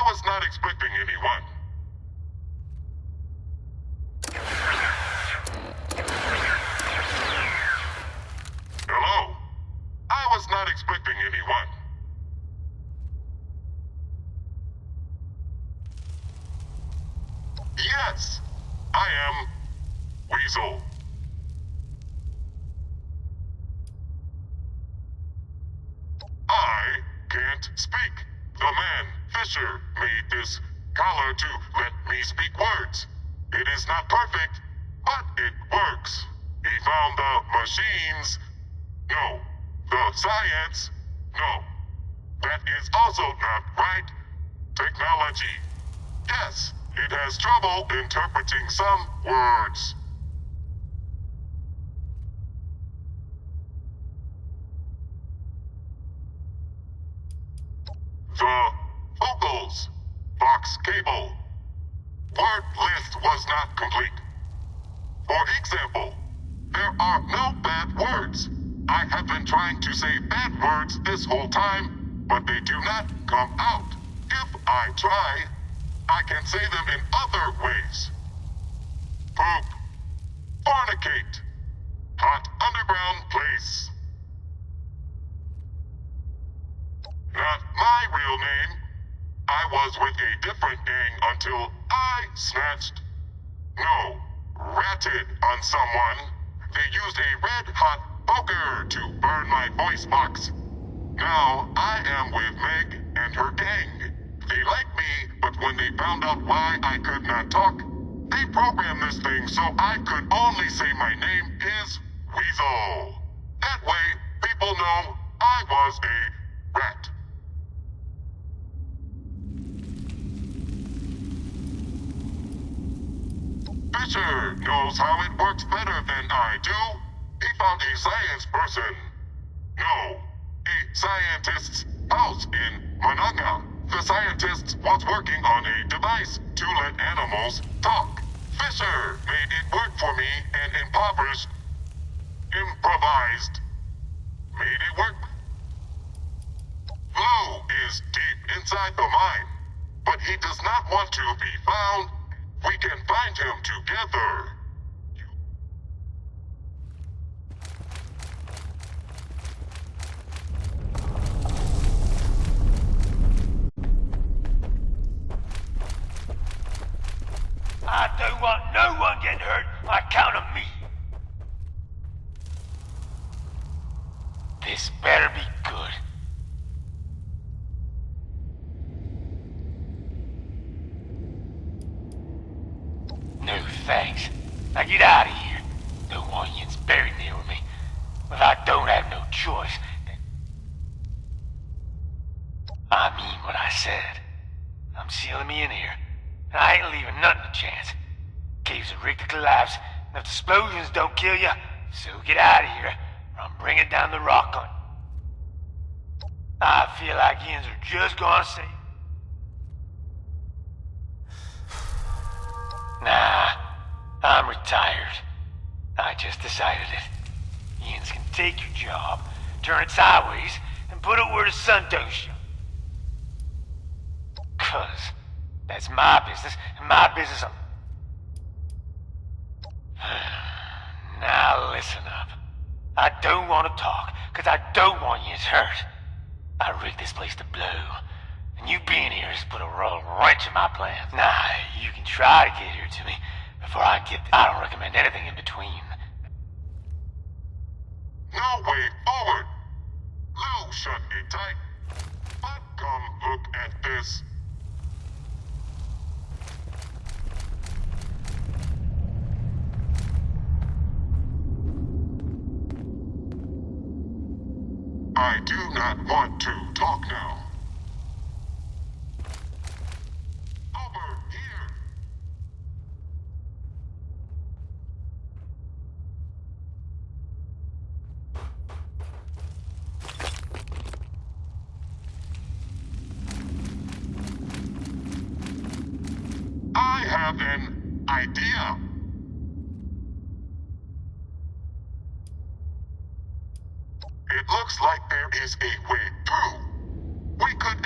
was not expecting anyone. Hello? I was not expecting anyone. Yes, I am Weasel. I can't speak. The man, Fisher, made this collar to let me speak words. It is not perfect, but it works. He found the machines. No. The science. No. That is also not right. Technology. Yes, It has trouble interpreting some words. The vocals, Vox cable. Word list was not complete. For example, there are no bad words. I have been trying to say bad words this whole time, but they do not come out. If I try, I can say them in other ways. Poop. Fornicate. Hot underground place. Not my real name. I was with a different gang until I snatched. No, ratted on someone. They used a red-hot poker to burn my voice box. Now I am with Meg and her gang. They like me, but when they found out why I could not talk, they programmed this thing so I could only say my name is Weasel. That way, people know I was a rat. Fisher knows how it works better than I do. He found a science person. No, a scientist's house in Mananga. The scientist was working on a device to let animals talk. Fisher made it work for me and improvised. Made it work. Blue is deep inside the mine, but he does not want to be found. We can find him together. I don't want no one getting hurt on account of me. This better be good. No thanks. Now get out of here. Don't want you buried near me. But I don't have no choice. I mean what I said. I'm sealing me in here. And I ain't leaving nothing to chance. Caves are rigged to collapse, and if the explosions don't kill you, so get out of here, or I'm bringing down the rock on you. I feel like yins are just gonna say... Nah, I'm retired. I just decided it. Yins can take your job, turn it sideways, and put it where the sun don't shine. 'Cause that's my business, and my business... Now listen up. I don't want to talk, because I don't want you hurt. I rigged this place to blow, and you being here has put a royal wrench in my plans. Nah, you can try to get here to me before I get there. I don't recommend anything in between. No way forward. Lou shut it tight. But come look at this. I do not want to talk now. Over here. I have an idea. It looks like there is a way through. We could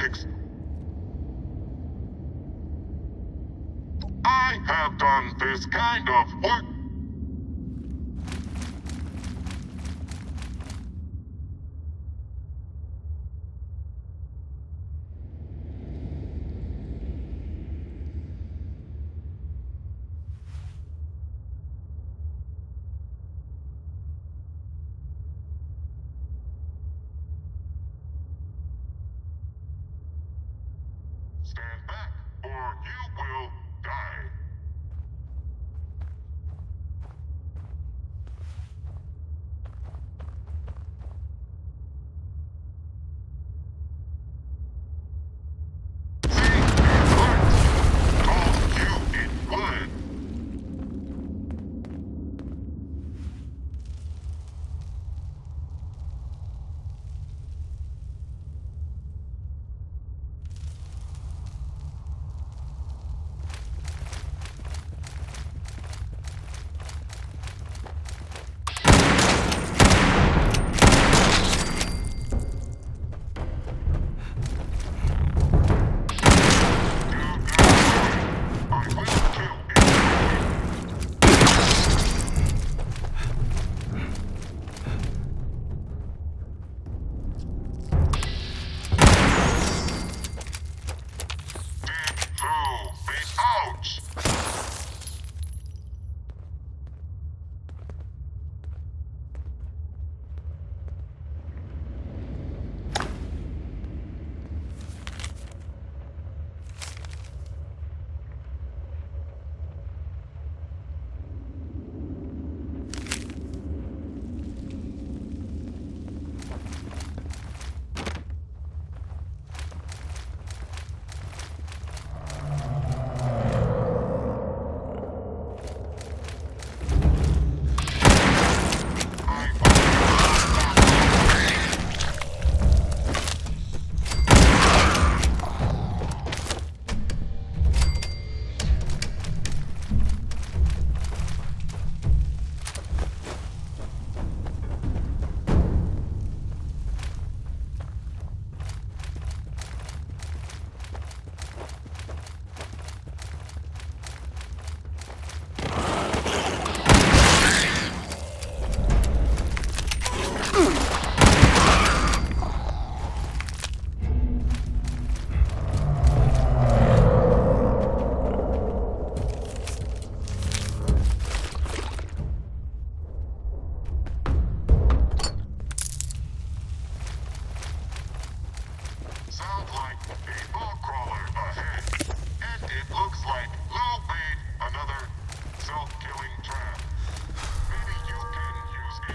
I have done this kind of work. Stand back, or you will die. See, it works. Told you.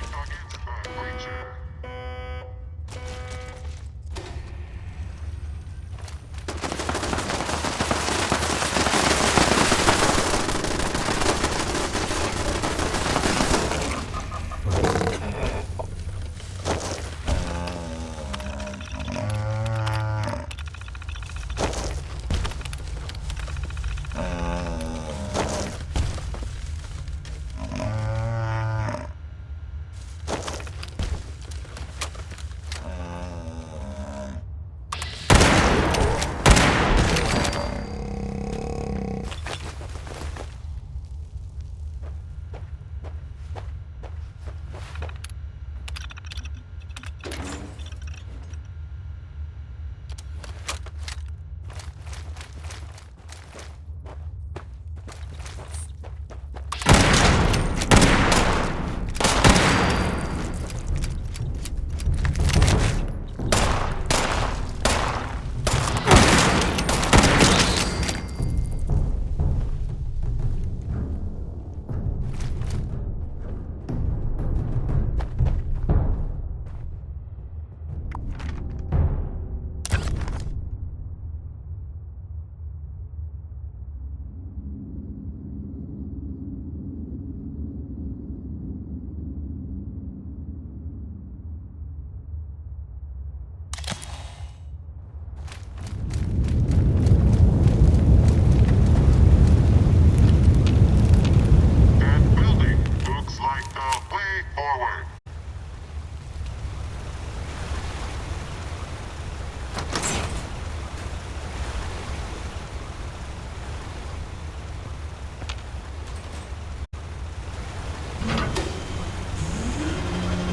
against the creature.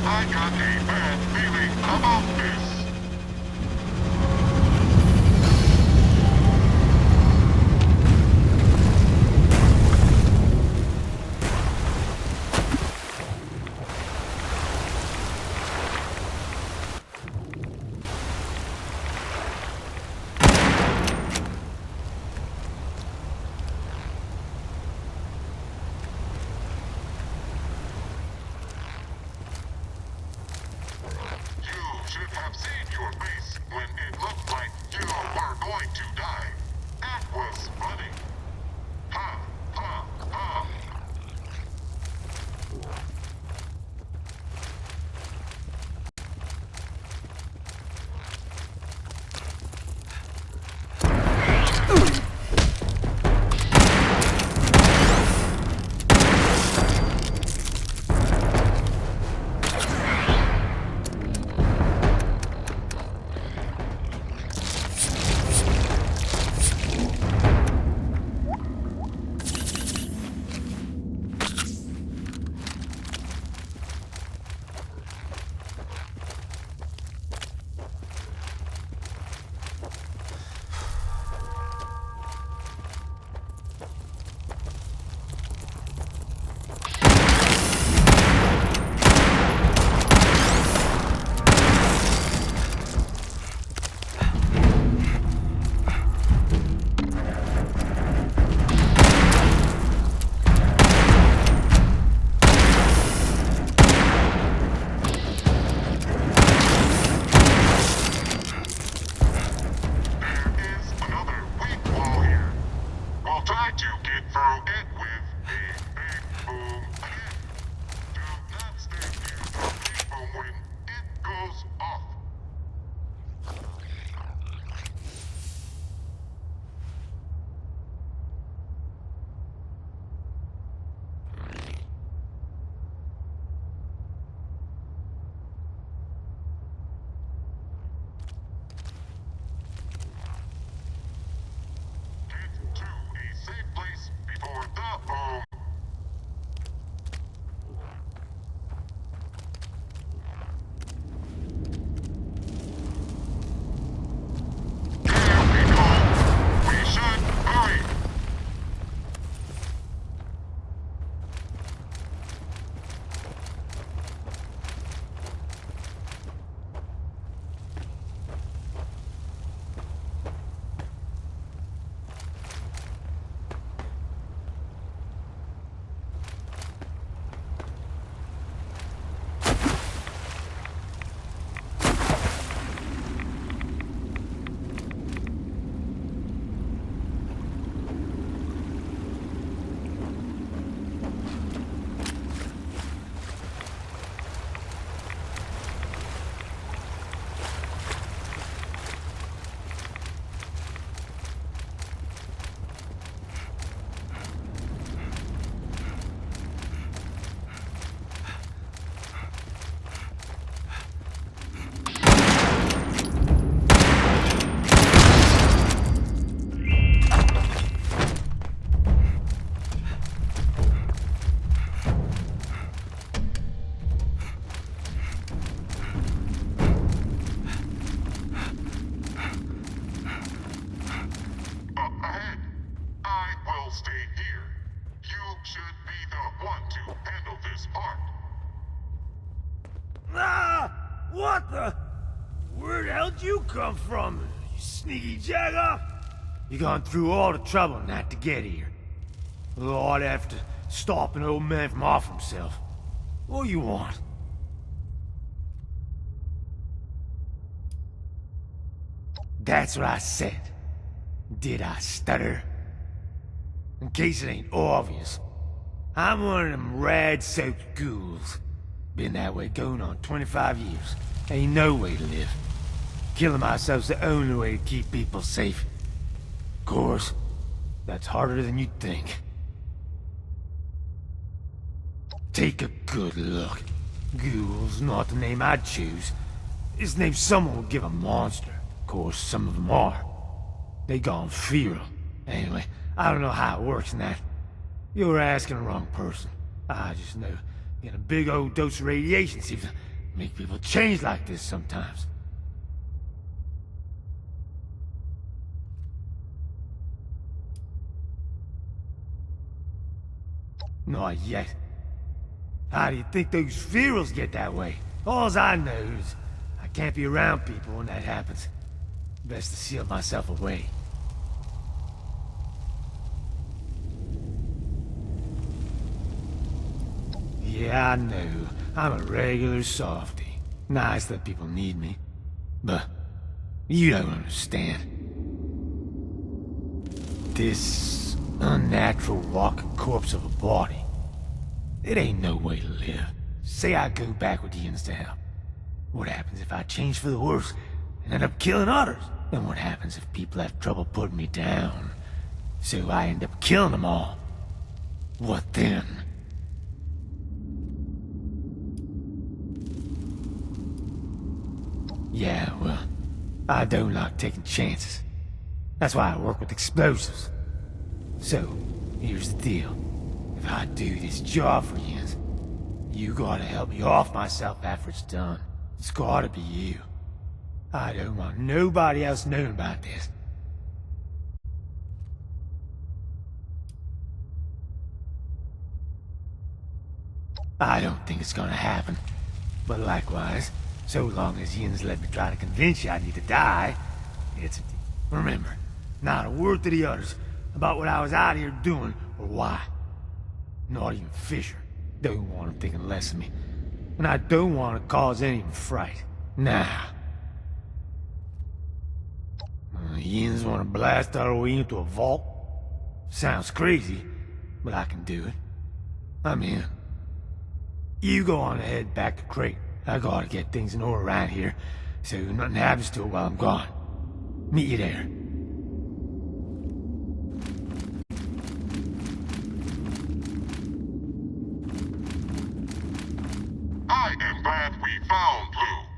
I got a bad feeling about this. You should have seen What the? Where the hell did you come from, you sneaky jagger? You gone through all the trouble not to get here. Lord, after stop an old man from off himself. What do you want? That's what I said. Did I stutter? In case it ain't obvious, I'm one of them rad-soaked ghouls. Been that way going on 25 years. Ain't no way to live. Killing myself's the only way to keep people safe. Of course, that's harder than you'd think. Take a good look. Ghoul's not the name I'd choose. It's the name someone would give a monster. Of course, some of them are. They gone feral. Anyway, I don't know how it works in that. You're asking the wrong person. I just know getting a big old dose of radiation seems to make people change like this sometimes. Not yet. How do you think those ferals get that way? All I know is I can't be around people when that happens. Best to seal myself away. Yeah, I know. I'm a regular softy. Nice that people need me. But you don't understand. This unnatural walking corpse of a body. It ain't no way to live. Say I go back with the insta. What happens if I change for the worse and end up killing others? Then what happens if people have trouble putting me down? So I end up killing them all. What then? Yeah, well, I don't like taking chances. That's why I work with explosives. So, here's the deal. If I do this job for you, you gotta help me off myself after it's done. It's gotta be you. I don't want nobody else knowing about this. I don't think it's gonna happen. But likewise, so long as Yin's let me try to convince you I need to die, it's a deal. Remember, not a word to the others about what I was out here doing or why. Not even Fisher. Don't want him thinking less of me. And I don't want to cause any of them fright. Nah. Yins want to blast our way into a vault? Sounds crazy, but I can do it. I'm in. You go on ahead back to Crate. I gotta get things in order around here, so nothing happens to it while I'm gone. Meet you there. I am glad we found Blue.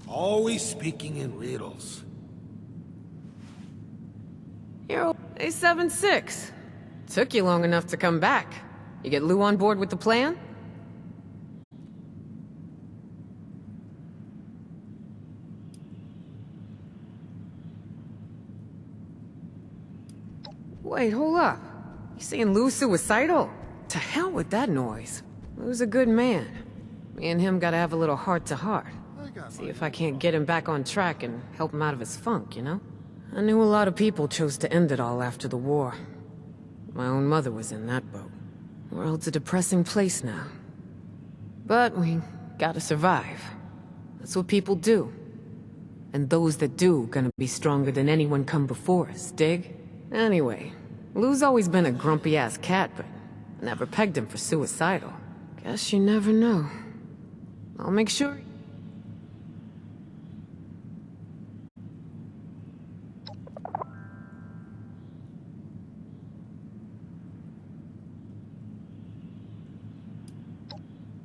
Always speaking in riddles. You're A76. Took you long enough to come back. You get Lou on board with the plan? Wait, hold up. You saying Lou's suicidal? To hell with that noise. Lou's a good man. Me and him gotta have a little heart-to-heart. See if I can't get him back on track and help him out of his funk, you know? I knew a lot of people chose to end it all after the war. My own mother was in that boat. The world's a depressing place now. But we gotta survive. That's what people do. And those that do gonna be stronger than anyone come before us, dig? Anyway, Lou's always been a grumpy-ass cat, but I never pegged him for suicidal. Guess you never know. I'll make sure...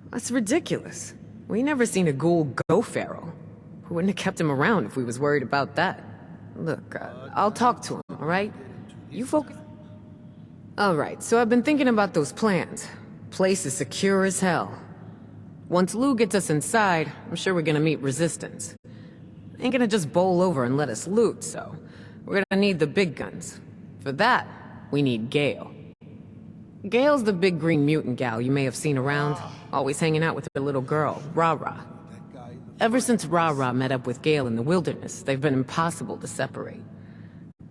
That's ridiculous. We never seen a ghoul go feral. We wouldn't have kept him around if we was worried about that. Look, I'll talk to him, alright? You focus... Alright, so I've been thinking about those plans. Place is secure as hell. Once Lou gets us inside, I'm sure we're gonna meet resistance. Ain't gonna just bowl over and let us loot, so... we're gonna need the big guns. For that, we need Gale. Gale's the big green mutant gal you may have seen around, always hanging out with her little girl, Ra-Ra. Ever since Ra-Ra met up with Gale in the wilderness, they've been impossible to separate.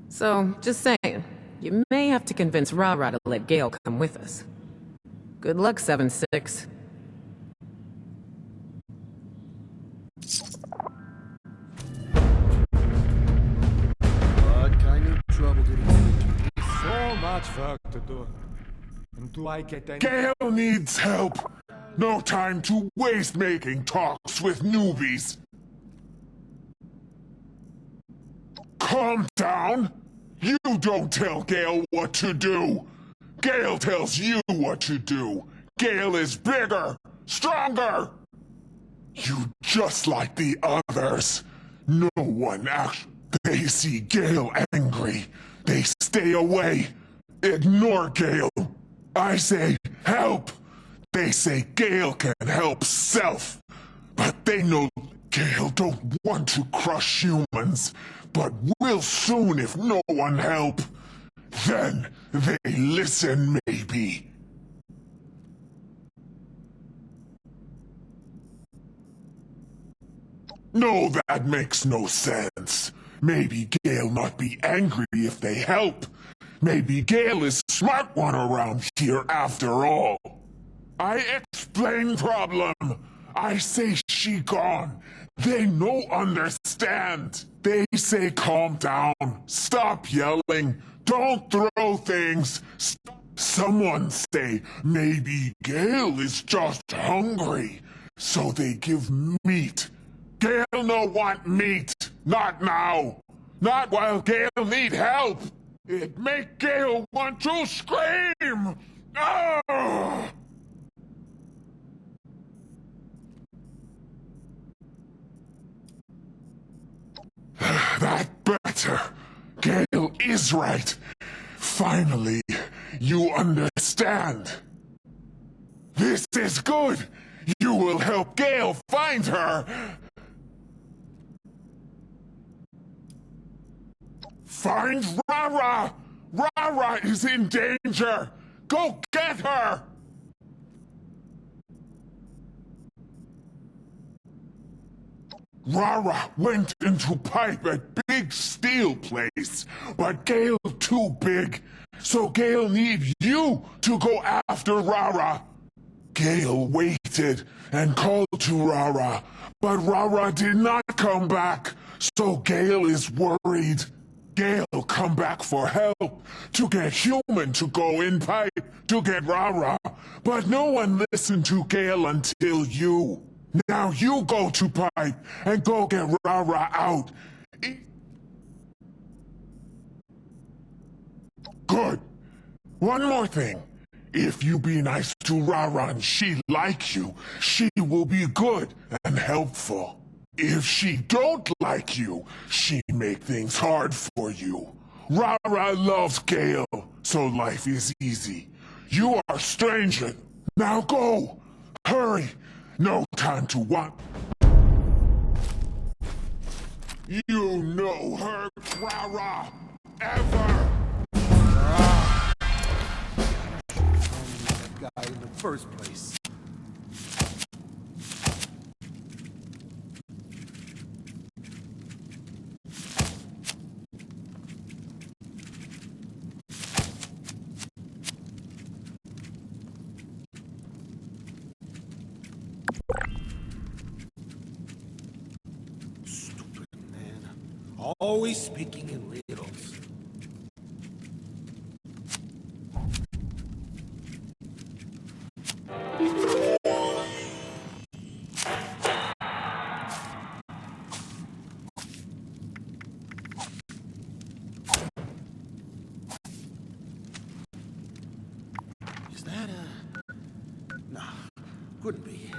So, just saying, you may have to convince Ra-Ra to let Gale come with us. Good luck, 7-6. What kind of trouble did he get into? So much work to do. And do I get any... Gale needs help! No time to waste making talks with newbies! Calm down! You don't tell Gale what to do! Gale tells you what to do! Gale is bigger! Stronger! You just like the others. No one acts... They see Gale angry. They stay away. Ignore Gale. I say, help! They say Gale can help self. But they know Gale don't want to crush humans, but will soon if no one help. Then they listen, maybe. No, that makes no sense. Maybe Gale not be angry if they help. Maybe Gale is smart one around here after all. I explain problem. I say she gone. They no understand. They say calm down. Stop yelling. Don't throw things. Someone say maybe Gale is just hungry. So they give meat. Gale no want meat. Not now. Not while Gale need help. It make Gale want to scream! Oh! That better. Gale is right. Finally, you understand. This is good. You will help Gale find her. Find Ra-Ra! Ra-Ra is in danger! Go get her! Ra-Ra went into pipe at big steel place, but Gale too big, so Gale need you to go after Ra-Ra. Gale waited and called to Ra-Ra, but Ra-Ra did not come back, so Gale is worried. Gale come back for help, to get human to go in pipe, to get Ra-Ra, but no one listened to Gale until you. Now you go to pipe and go get Ra-Ra out. Good. One more thing. If you be nice to Ra-Ra and she like you, she will be good and helpful. If she don't like you, she make things hard for you. Ra-Ra loves Gale, so life is easy. You are stranger. Now go. Hurry. No time to want. You know her, Ra-Ra. Ever. first place. Stupid man. Always speaking in riddles. Is that a... Nah, couldn't be.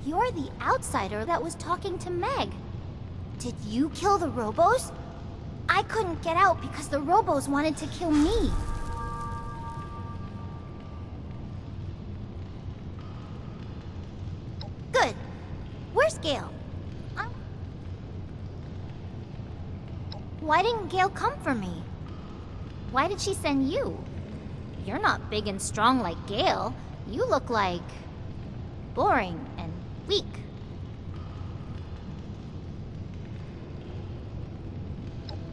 You're the outsider that was talking to Meg. Did you kill the Robos? I couldn't get out because the Robos wanted to kill me. Good. Where's Gale? Why didn't Gale come for me? Why did she send you? You're not big and strong like Gale. You look like... boring and weak.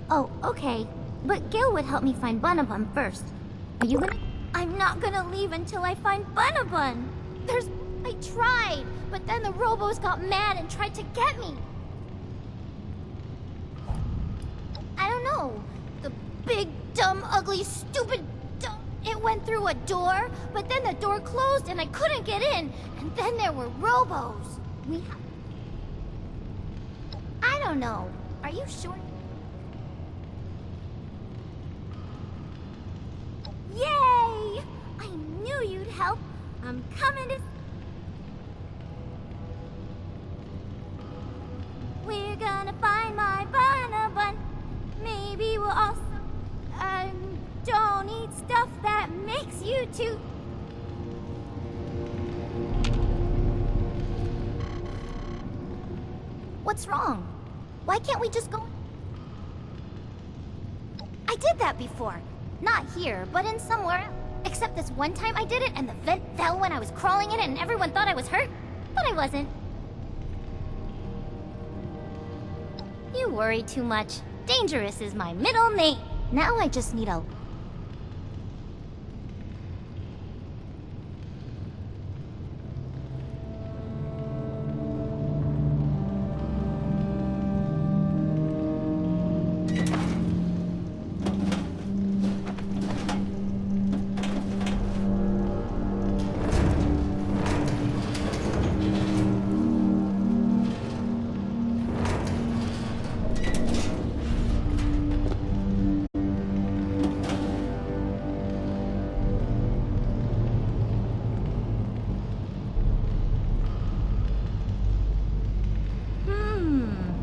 Oh, okay. But Gale would help me find Bunabun first. Are you gonna... I'm not gonna leave until I find Bunabun! I tried, but then the Robos got mad and tried to get me. I don't know. The big, dumb, ugly, stupid... It went through a door, but then the door closed and I couldn't get in. And then there were Robos. I don't know. Are you sure? Yay! I knew you'd help. I'm coming to... We're gonna find my Bunabun. Maybe we'll also... don't eat stuff that makes you too... What's wrong? Why can't we just go... I did that before. Not here, but in somewhere else. Except this one time I did it and the vent fell when I was crawling in it and everyone thought I was hurt. But I wasn't. You worry too much. Dangerous is my middle name. Now I just need a...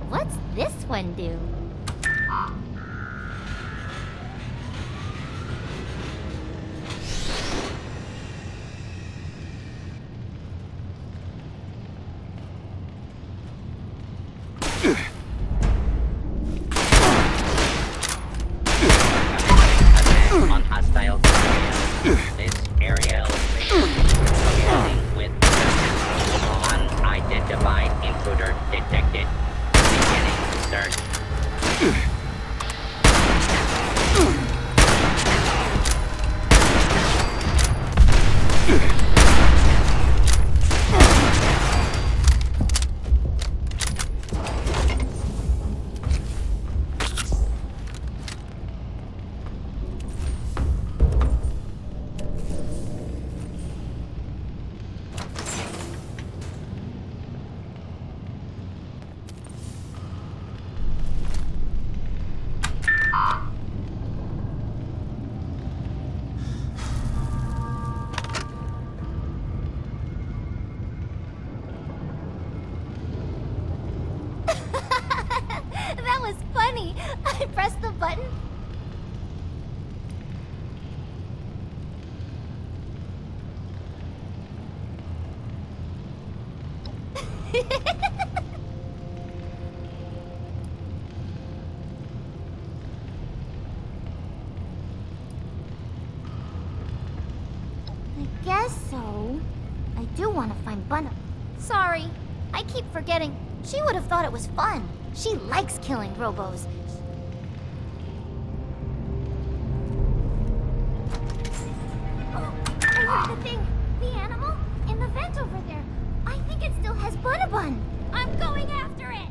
What's this one do? On hostile this area beginning with unidentified intruder detected. Beginning search. That was funny. I pressed the button. I guess so. I do want to find Bunna. Sorry, I keep forgetting. She would have thought it was fun. She likes killing Robos. Oh, I heard the thing. The animal in the vent over there. I think it still has Bunabun. I'm going after it.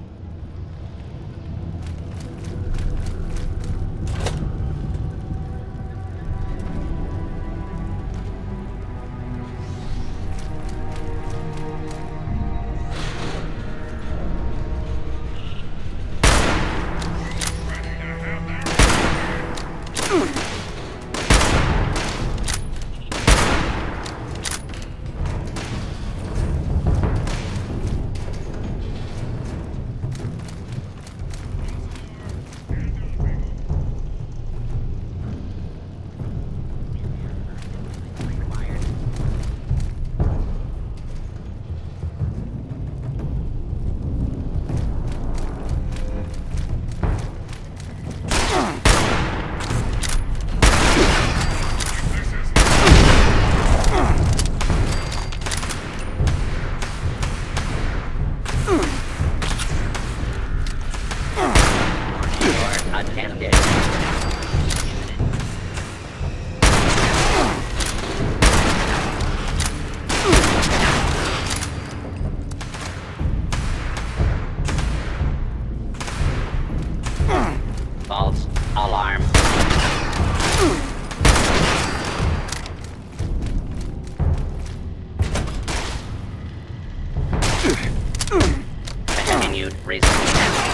Attempted. False alarm. Continued resistance.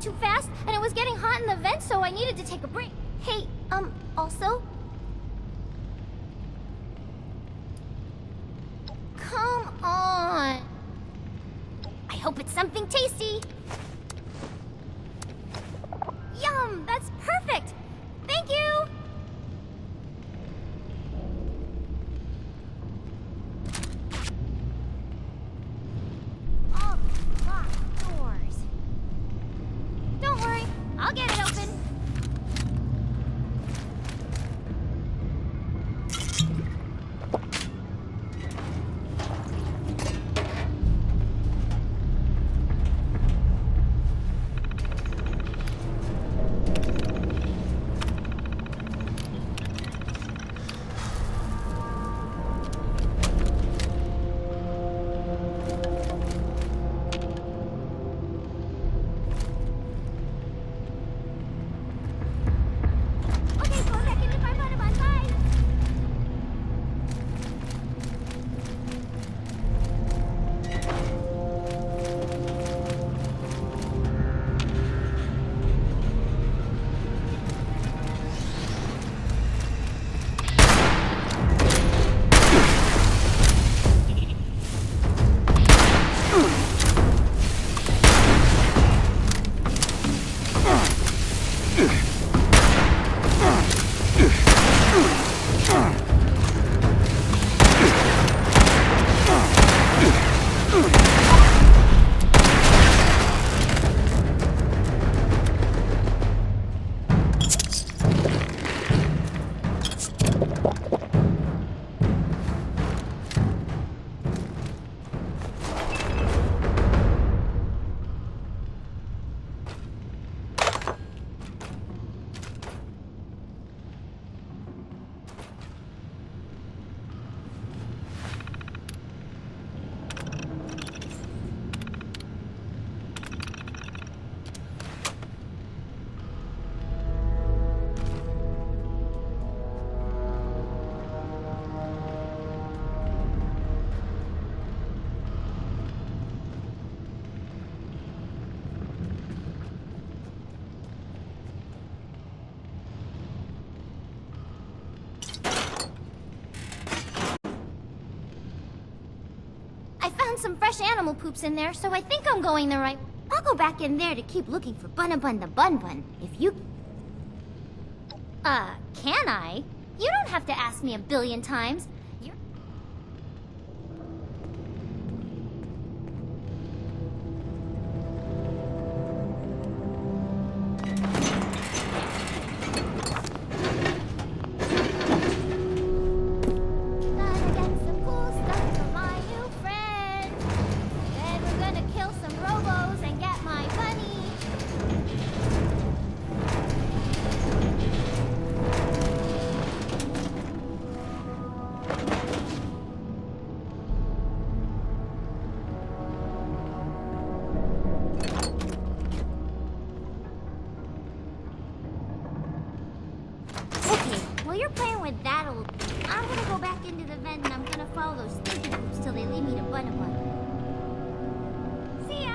too fast, and it was getting hot in the vent, so I needed to take a break. Hey, also? Come on. I hope it's something tasty. Yum, that's perfect. Thank you. All these locked doors. Don't worry, I'll get it open. found some fresh animal poops in there, so I think I'm going the right... I'll go back in there to keep looking for Bun-a-Bun the Bun-Bun, if you... can I? You don't have to ask me a billion times. You're... Gonna get some cool stuff for my new friend. Then we're gonna kill some robos and get my money. Okay, while you're playing with that old... I'm gonna go back into the vent and I'm gonna follow those stinky poops till they lead me to Bun-a-Bun. See ya!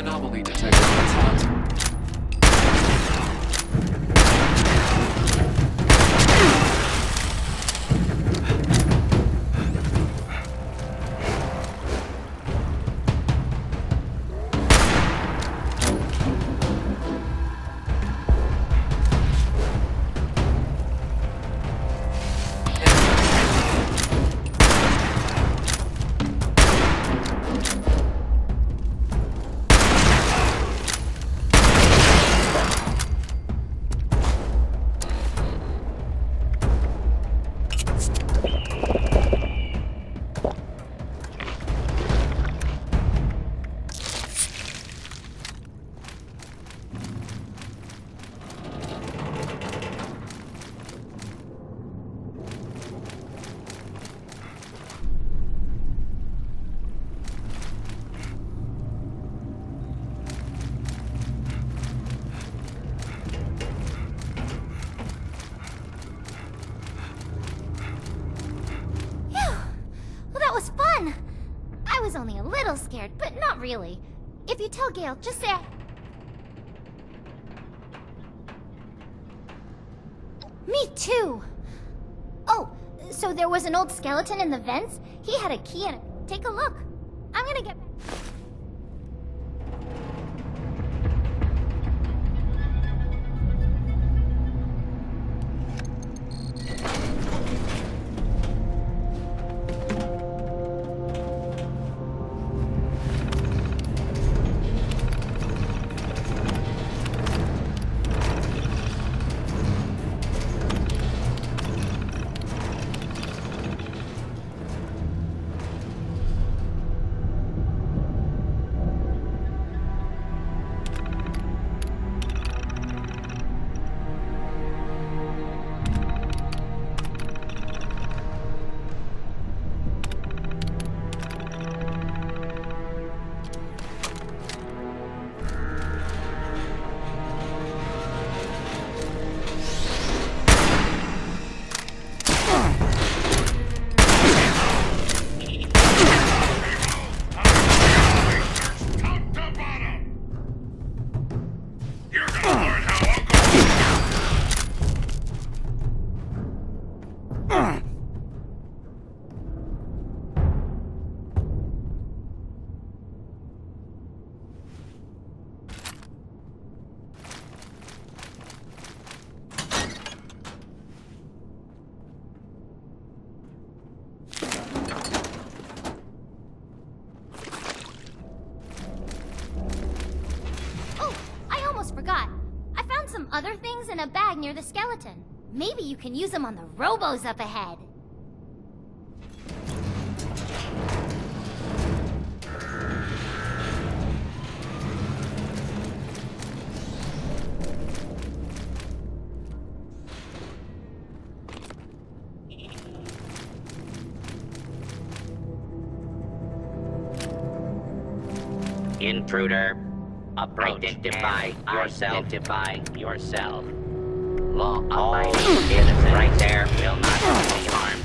anomaly detected on its house. Well, that was fun! I was only a little scared, but not really. If you tell Gale, just say Me too! Oh, so there was an old skeleton in the vents? He had a key and take a look. I'm gonna get back. Forgot. I found some other things in a bag near the skeleton. Maybe you can use them on the robos up ahead. Intruder. Identify yourself. Identify yourself. Law-abiding citizen right there will not be harmed.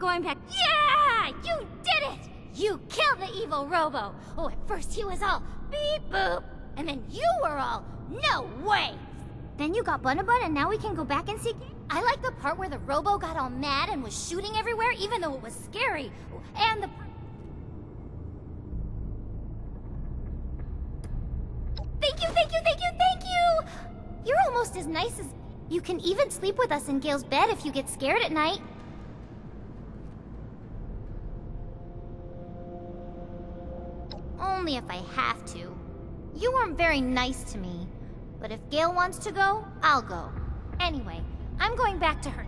going back. Yeah! You did it! You killed the evil Robo! Oh, at first he was all beep boop, and then you were all no way! Then you got Bunabun and now we can go back and see. I like the part where the Robo got all mad and was shooting everywhere even though it was scary. And the... Thank you, thank you, thank you, thank you! You're almost as nice as... You can even sleep with us in Gail's bed if you get scared at night. Only if I have to. You weren't very nice to me. But if Gail wants to go, I'll go. Anyway, I'm going back to her.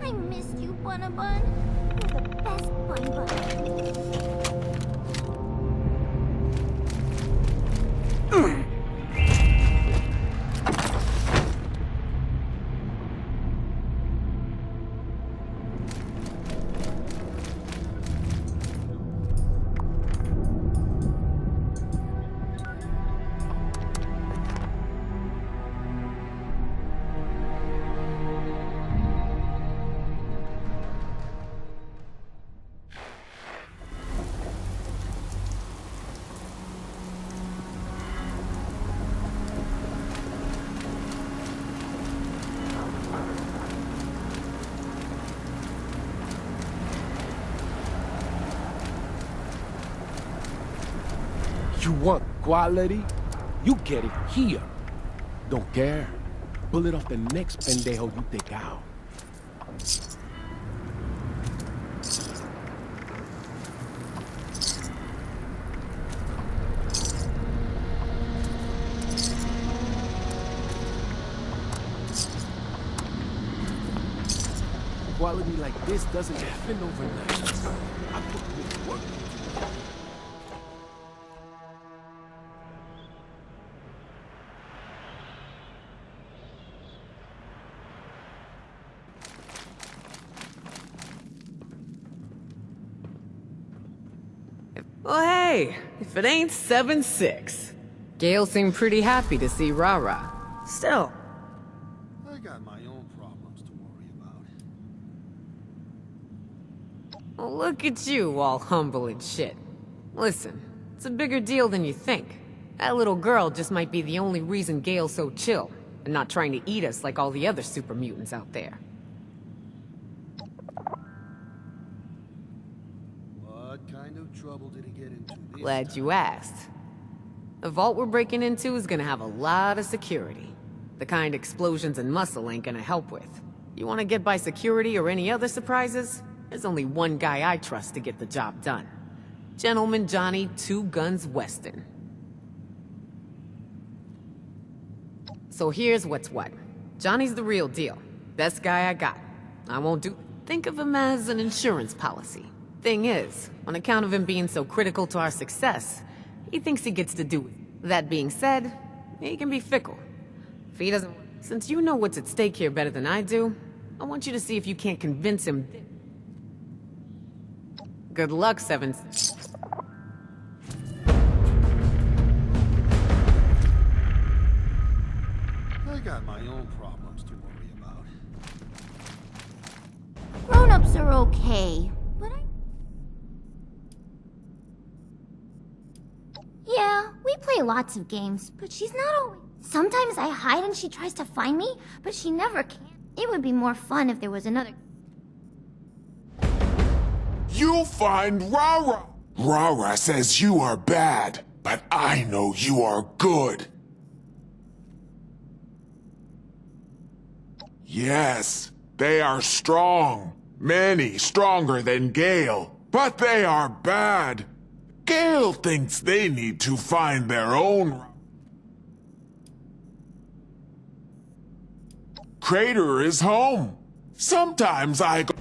I missed you, Bunabun. You're the best Bun. You want quality? You get it here. Don't care. Pull it off the next pendejo you take out. Quality like this doesn't happen overnight. I put good work. Well, hey, if it ain't 7-6. Gale seemed pretty happy to see Rara. Still. I got my own problems to worry about. Well, look at you, all humble and shit. Listen, it's a bigger deal than you think. That little girl just might be the only reason Gale's so chill, and not trying to eat us like all the other super mutants out there. What kind of trouble did he get into this Glad time? you asked. The vault we're breaking into is gonna have a lot of security. The kind explosions and muscle ain't gonna help with. You wanna get by security or any other surprises? There's only one guy I trust to get the job done. Gentleman Johnny Two Guns Weston. So here's what's what. Johnny's the real deal. Best guy I got. I won't do... Think of him as an insurance policy. Thing is, on account of him being so critical to our success, he thinks he gets to do it. That being said, he can be fickle. If he doesn't... Since you know what's at stake here better than I do, I want you to see if you can't convince him... Good luck, Seven... I got my own problems to worry about. Grown-ups are okay, but Yeah, we play lots of games, but she's not always... Sometimes I hide and she tries to find me, but she never can. It would be more fun if there was another... You'll find Rara. Rara says you are bad, but I know you are good. Yes, they are strong. Many stronger than Gale, but they are bad. Gale thinks they need to find their own. Crater is home. Sometimes I go...